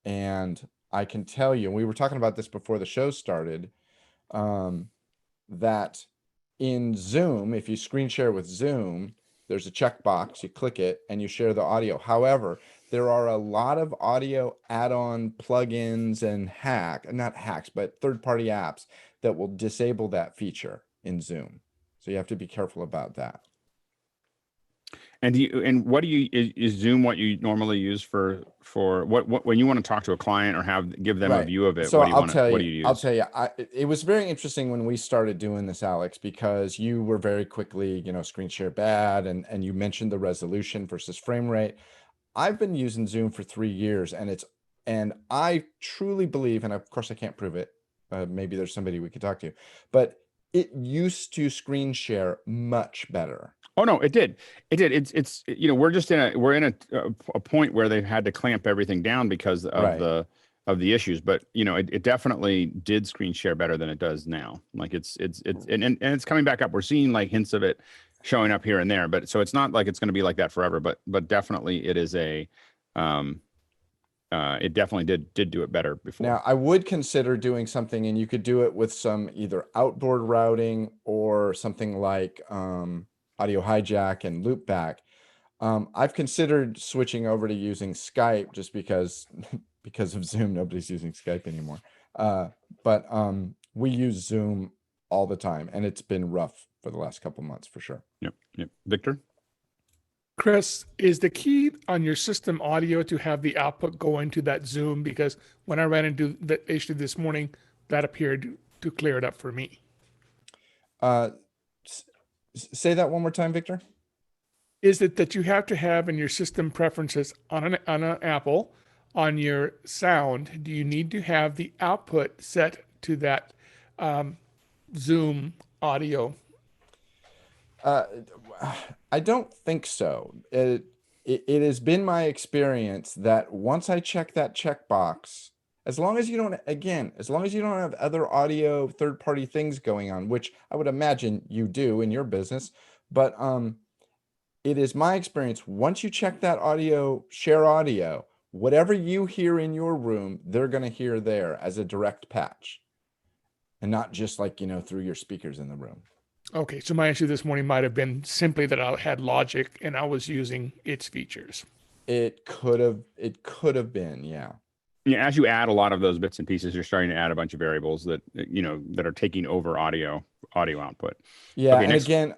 And I can tell you, and we were talking about this before the show started, that in Zoom, if you screen share with Zoom, there's a checkbox, you click it, and you share the audio. However, there are a lot of audio add-on plugins and not hacks, but third-party apps that will disable that feature in Zoom. So you have to be careful about that. And what do you is Zoom what you normally use for what when you want to talk to a client or give them a view of it? So what do you what do you use? I'll tell you, it was very interesting when we started doing this, Alex, because you were very quickly, screen share bad, and you mentioned the resolution versus frame rate. I've been using Zoom for 3 years, and I truly believe, and of course I can't prove it. Maybe there's somebody we could talk to, but it used to screen share much better. Oh no, it did. It's we're in a point where they've had to clamp everything down because of the issues. But it definitely did screen share better than it does now. Like it's it's coming back up. We're seeing like hints of it showing up here and there. But so it's not like it's going to be like that forever. But definitely it is it definitely did do it better before. Now I would consider doing something, and you could do it with some either outboard routing or something like audio hijack and loopback. I've considered switching over to using Skype just because of Zoom. Nobody's using Skype anymore. But we use Zoom all the time, and it's been rough for the last couple months for sure. Yep. Victor? Chris, is the key on your system audio to have the output go into that Zoom? Because when I ran into the issue this morning, that appeared to clear it up for me. Say that one more time, Victor. Is it that you have to have in your system preferences on an Apple, on your sound, do you need to have the output set to that Zoom audio? I don't think so. It has been my experience that once I check that checkbox, as long as you don't have other audio third-party things going on, which I would imagine you do in your business, but it is my experience, once you check that share audio, whatever you hear in your room, they're going to hear there as a direct patch, and not just like, through your speakers in the room. Okay, so my issue this morning might have been simply that I had Logic and I was using its features. It could have been, yeah. Yeah, as you add a lot of those bits and pieces, you're starting to add a bunch of variables that that are taking over audio output. Yeah, okay, and again,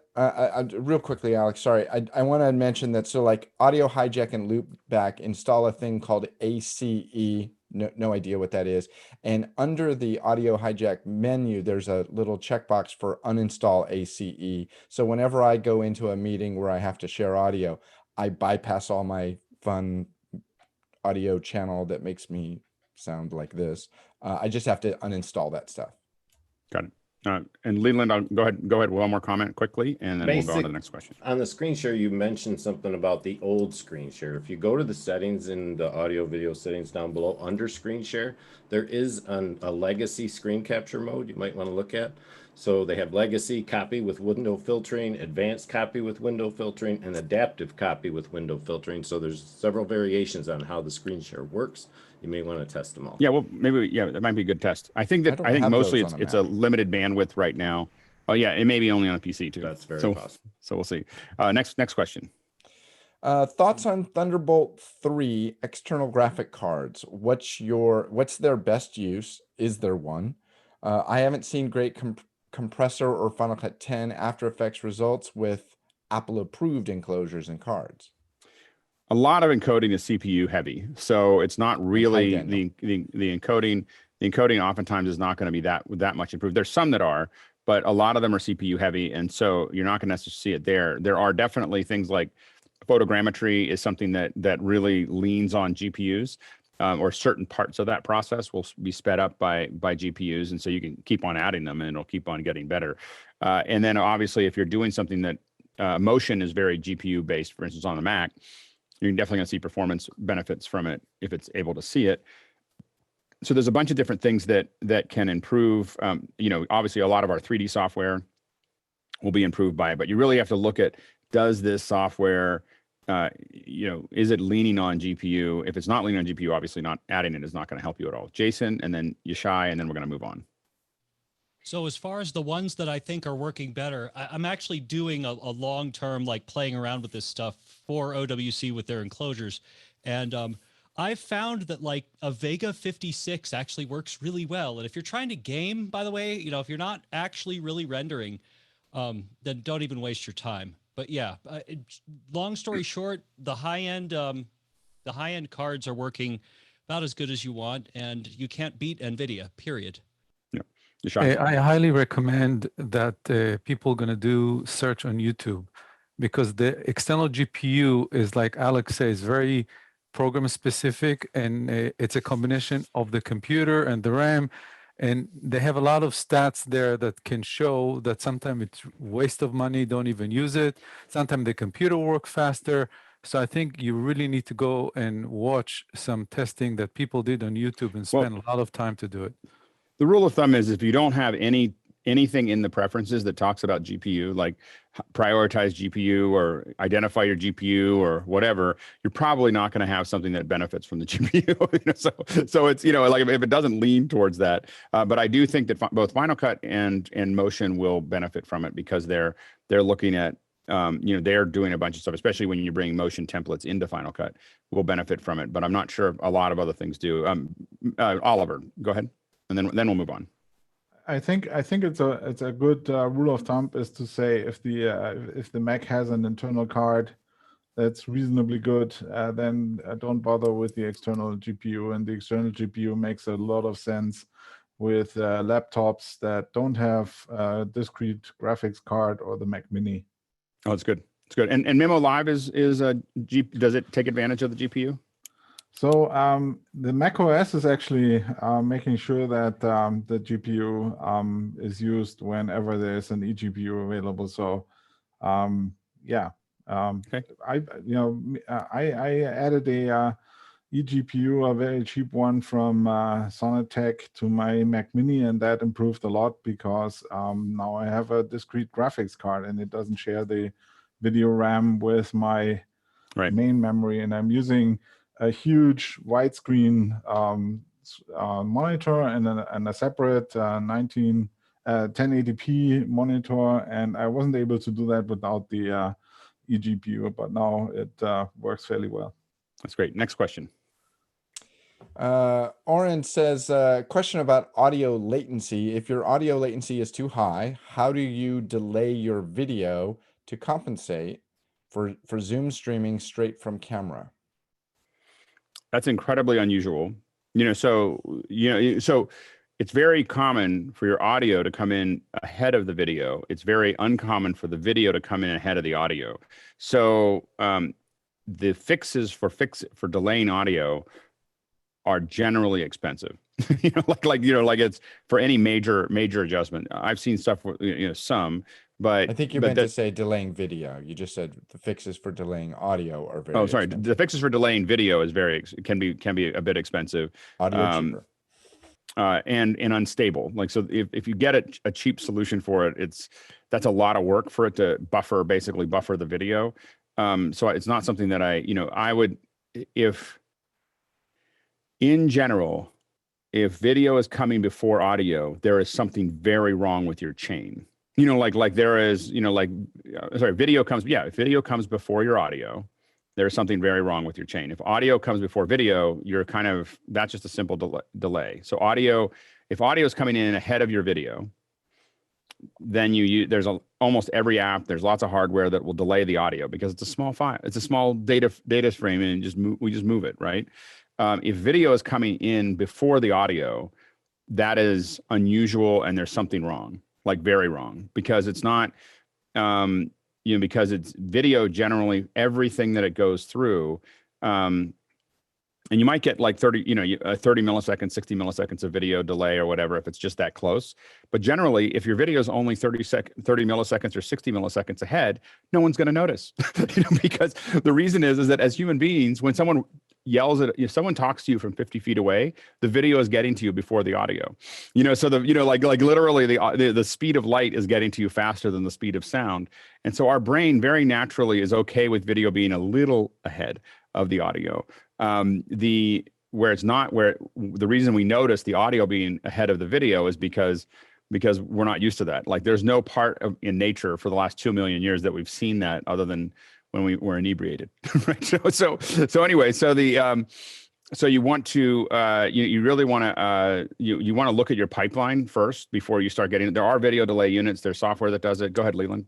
real quickly, Alex, sorry, I want to mention that. So like audio hijack and loopback, install a thing called ACE. No idea what that is. And under the audio hijack menu, there's a little checkbox for uninstall ACE. So whenever I go into a meeting where I have to share audio, I bypass all my fun audio channel that makes me sound like this. I just have to uninstall that stuff. Got it. And Leland, I'll go ahead. One more comment quickly, and then we'll go on to the next question. On the screen share, you mentioned something about the old screen share. If you go to the settings in the audio video settings down below under screen share, there is a legacy screen capture mode you might want to look at. So they have legacy copy with window filtering, advanced copy with window filtering, and adaptive copy with window filtering. So there's several variations on how the screen share works. You may want to test them all. Yeah, well, maybe that might be a good test. I think mostly it's a limited bandwidth right now. Oh yeah, it may be only on a PC too. That's very possible. So we'll see. Next question. Thoughts on Thunderbolt 3 external graphic cards? What's their best use? Is there one? I haven't seen great compressor or Final Cut 10 After Effects results with Apple approved enclosures and cards. A lot of encoding is CPU heavy, so it's not really the encoding. The encoding oftentimes is not going to be that much improved. There's some that are, but a lot of them are CPU heavy, and so you're not going to necessarily see it there. There are definitely things like photogrammetry is something that really leans on GPUs. or certain parts of that process will be sped up by GPUs, and so you can keep on adding them, and it'll keep on getting better. And then obviously, if you're doing something that motion is very GPU based, for instance, on the Mac, you're definitely going to see performance benefits from it if it's able to see it. So there's a bunch of different things that can improve. Obviously, a lot of our 3D software will be improved by it, but you really have to look at, does this software is it leaning on GPU? If it's not leaning on GPU, obviously not adding it is not going to help you at all. Jason, and then Yishai, and then we're going to move on. So as far as the ones that I think are working better, I'm actually doing a long-term, like playing around with this stuff for OWC with their enclosures. And I've found that like a Vega 56 actually works really well. And if you're trying to game, by the way, if you're not actually really rendering, then don't even waste your time. But yeah, long story short, the high-end cards are working about as good as you want, and you can't beat NVIDIA, period. Yeah. I highly recommend that people going to do search on YouTube, because the external GPU is, like Alex says, very program specific, and it's a combination of the computer and the RAM. And they have a lot of stats there that can show that sometimes it's waste of money, don't even use it. Sometimes the computer works faster. So I think you really need to go and watch some testing that people did on YouTube and spend a lot of time to do it. The rule of thumb is, if you don't have anything in the preferences that talks about GPU, like prioritize GPU or identify your GPU or whatever, you're probably not going to have something that benefits from the GPU. So it's, like if it doesn't lean towards that, but I do think that both Final Cut and Motion will benefit from it, because they're looking at, they're doing a bunch of stuff, especially when you bring motion templates into Final Cut, will benefit from it. But I'm not sure a lot of other things do. Oliver, go ahead, and then we'll move on. I think it's a good rule of thumb is to say, if the Mac has an internal card that's reasonably good, then don't bother with the external GPU. And the external GPU makes a lot of sense with laptops that don't have a discrete graphics card or the Mac Mini. Oh, it's good. It's good. And Memo Live does it take advantage of the GPU? So the macOS is actually making sure that the GPU is used whenever there's an eGPU available. So yeah, okay. I added a eGPU, a very cheap one from Sonatech, to my Mac Mini, and that improved a lot, because now I have a discrete graphics card and it doesn't share the video RAM with my main memory, and I'm using a huge widescreen monitor and a separate 1080p monitor, and I wasn't able to do that without the eGPU, but now it works fairly well. That's great. Next question. Oren says, question about audio latency. If your audio latency is too high, how do you delay your video to compensate for Zoom streaming straight from camera? That's incredibly unusual. So it's very common for your audio to come in ahead of the video. It's very uncommon for the video to come in ahead of the audio. So the fixes for delaying audio are generally expensive. like it's for any major adjustment. I've seen stuff with some, but I think you meant to say delaying video. You just said the fixes for delaying audio are very expensive. The fixes for delaying video is can be a bit expensive. Audio cheaper. And unstable. So if you get a cheap solution for it, that's a lot of work for it to basically buffer the video. So it's not something that I would, in general, if video is coming before audio, there is something very wrong with your chain. There is, video comes, if video comes before your audio, there's something very wrong with your chain. If audio comes before video, that's just a simple delay. So if audio is coming in ahead of your video, then there's almost every app, there's lots of hardware that will delay the audio, because it's a small file, it's a small data frame, and we just move it, right? If video is coming in before the audio, that is unusual, and there's something wrong, very wrong, because it's not, because it's video generally, everything that it goes through, And you might get like 30 milliseconds, 60 milliseconds of video delay or whatever if it's just that close. But generally, if your video is only 30 milliseconds or 60 milliseconds ahead, no one's going to notice. Because the reason is that as human beings, when someone yells at, if someone talks to you from 50 feet away, the video is getting to you before the audio. So like literally the speed of light is getting to you faster than the speed of sound. And so our brain very naturally is okay with video being a little ahead of the audio. Where the reason we notice the audio being ahead of the video is because we're not used to that. Like there's no part in nature for the last 2 million years that we've seen that other than when we were inebriated, right? So anyway, so you want to you really want to you want to look at your pipeline first before you start getting. There are video delay units. There's software that does it. Go ahead, Leland.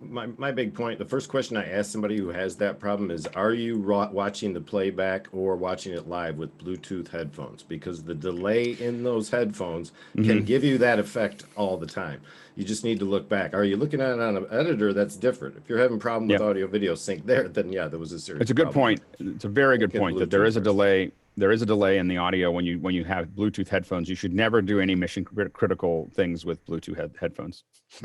My big point, the first question I ask somebody who has that problem is, are you watching the playback or watching it live with Bluetooth headphones? Because the delay in those headphones can give you that effect all the time. You just need to look back. Are you looking at it on an editor? That's different. If you're having a problem with audio video sync there, then yeah, there was a serious It's a good point. It's a very good point that there is a delay. There is a delay in the audio when you have Bluetooth headphones. You should never do any mission critical things with Bluetooth headphones.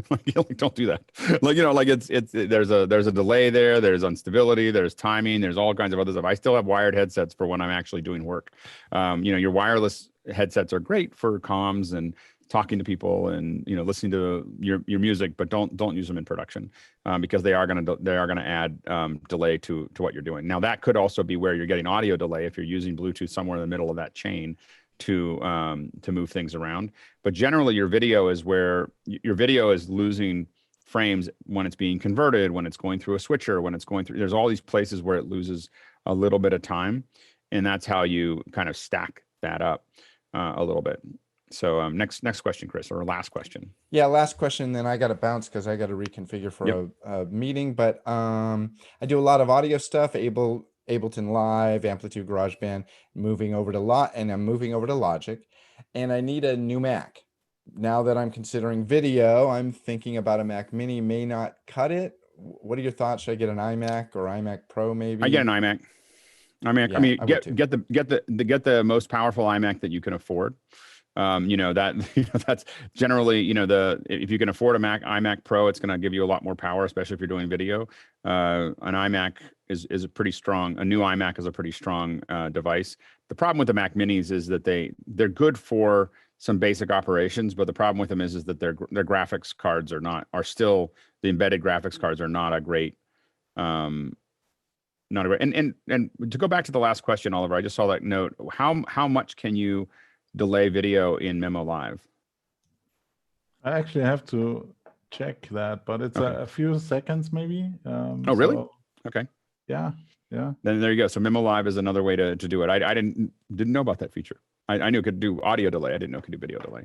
Like, don't do that. There's a delay there. There's instability. There's timing. There's all kinds of other stuff. I still have wired headsets for when I'm actually doing work. Your wireless headsets are great for comms and talking to people and listening to your music, but don't use them in production because they are going to add delay to what you're doing. Now that could also be where you're getting audio delay if you're using Bluetooth somewhere in the middle of that chain to move things around. But generally, your video is losing frames when it's being converted, when it's going through a switcher, when it's going through. There's all these places where it loses a little bit of time, and that's how you kind of stack that up a little bit. So next question, Chris, or last question. Yeah, last question. Then I got to bounce because I got to reconfigure for a meeting. But I do a lot of audio stuff, Ableton Live, Amplitude, GarageBand, moving over to I'm moving over to Logic, and I need a new Mac. Now that I'm considering video, I'm thinking about a Mac Mini may not cut it. What are your thoughts? Should I get an iMac or iMac Pro maybe? I get an iMac. Yeah, I mean, get the most powerful iMac that you can afford. That's generally, if you can afford a iMac Pro, it's going to give you a lot more power, especially if you're doing video. An iMac is a pretty strong, a new iMac is a pretty strong device. The problem with the Mac Minis is that they're good for some basic operations, but the problem with them is that their graphics cards are still the embedded graphics cards are not a great, and to go back to the last question, Oliver, I just saw that note. How much can you delay video in Memo Live? I actually have to check that, but it's a few seconds maybe. Really? Okay. Yeah. Then there you go. So Memo Live is another way to do it. I didn't know about that feature. I knew it could do audio delay. I didn't know it could do video delay.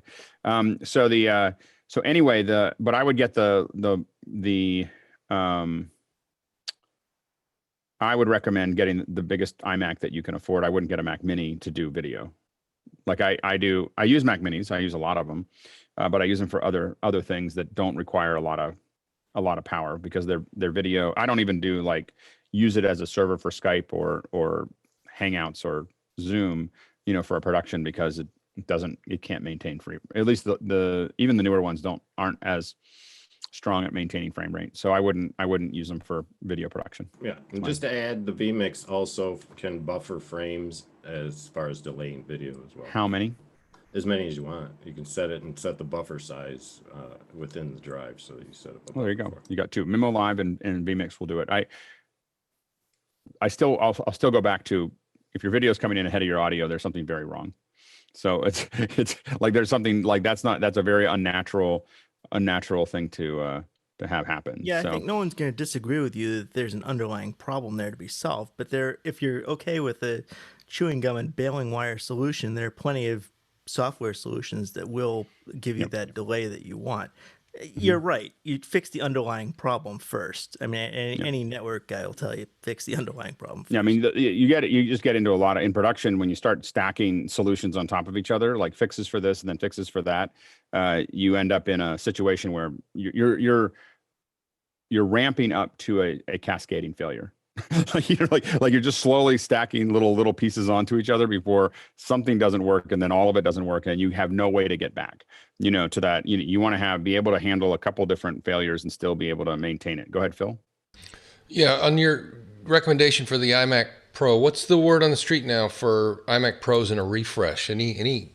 So anyway, but I would get I would recommend getting the biggest iMac that you can afford. I wouldn't get a Mac Mini to do video. Like I use Mac Minis. I use a lot of them, but I use them for other things that don't require a lot of power because they're video. I don't even use it as a server for Skype or Hangouts or Zoom, for a production because it can't maintain frame. At least even the newer ones aren't as strong at maintaining frame rate. So I wouldn't use them for video production. Yeah, and just to add, the vMix also can buffer frames as far as delaying video as well. How many? As many as you want. You can set the buffer size within the drive. So you set up. There you go. You got two. Memo Live and vMix will do it. I'll still go back to, if your video is coming in ahead of your audio, there's something very wrong. So it's like there's something like that's a very unnatural thing to have happen. Yeah, I think no one's going to disagree with you that there's an underlying problem there to be solved. But if you're okay with a chewing gum and baling wire solution, there are plenty of software solutions that will give you that delay that you want. You're right. You fix the underlying problem first. I mean, any network guy will tell you fix the underlying problem first. Yeah, I mean, you just get into a lot of, in production, when you start stacking solutions on top of each other, like fixes for this and then fixes for that, you end up in a situation where you're ramping up to a cascading failure. like you're just slowly stacking little pieces onto each other before something doesn't work, and then all of it doesn't work, and you have no way to get back, to that. You want to be able to handle a couple different failures and still be able to maintain it. Go ahead, Phil. Yeah, on your recommendation for the iMac Pro, what's the word on the street now for iMac Pros and a refresh? Any?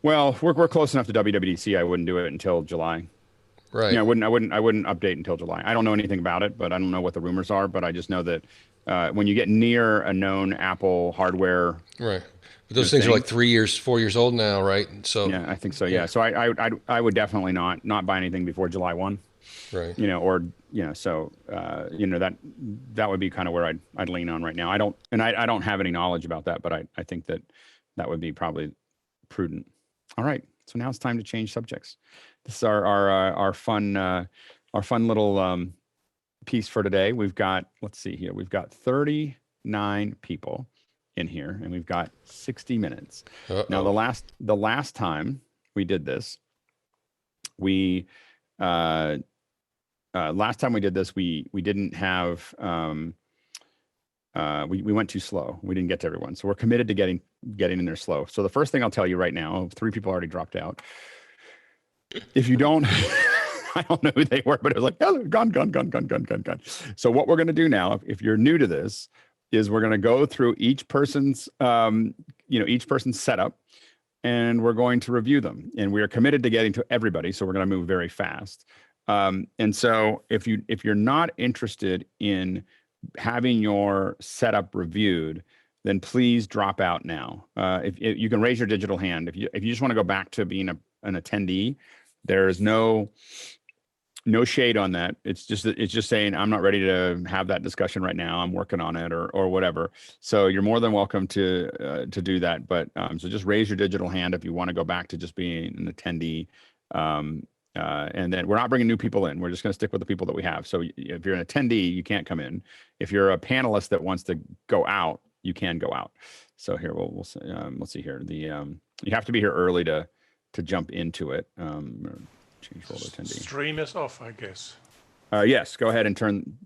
Well, we're close enough to WWDC. I wouldn't do it until July. Right. Yeah, I wouldn't update until July. I don't know anything about it, but I don't know what the rumors are. But I just know that when you get near a known Apple hardware, right. But those things are like 3 years, 4 years old now, right? So yeah, I think so. Yeah. So I would definitely not buy anything before July 1. Right. So that would be kind of where I'd lean on right now. I don't have any knowledge about that, but I think that would be probably prudent. All right. So now it's time to change subjects. This is our fun little piece for today. We've got, let's see here. We've got 39 people in here, and we've got 60 minutes. Now, the last time we did this, we didn't have we went too slow. We didn't get to everyone, so we're committed to getting in there slow. So the first thing I'll tell you right now, 3 people already dropped out. If you don't, I don't know who they were, but it was like, oh, gone. So what we're going to do now, if you're new to this, is we're going to go through each person's setup, and we're going to review them. And we are committed to getting to everybody, so we're going to move very fast. And so if you're not interested in having your setup reviewed, then please drop out now. If you can raise your digital hand, if you just want to go back to being an attendee, there is no shade on that. It's just saying I'm not ready to have that discussion right now. I'm working on it or whatever. So you're more than welcome to do that. But so just raise your digital hand if you want to go back to just being an attendee. And then we're not bringing new people in. We're just going to stick with the people that we have. So if you're an attendee, you can't come in. If you're a panelist that wants to go out, you can go out. So here we'll let's see here. You have to be here early to jump into it. Change role to attendee. Stream is off, I guess. Yes, go ahead and turn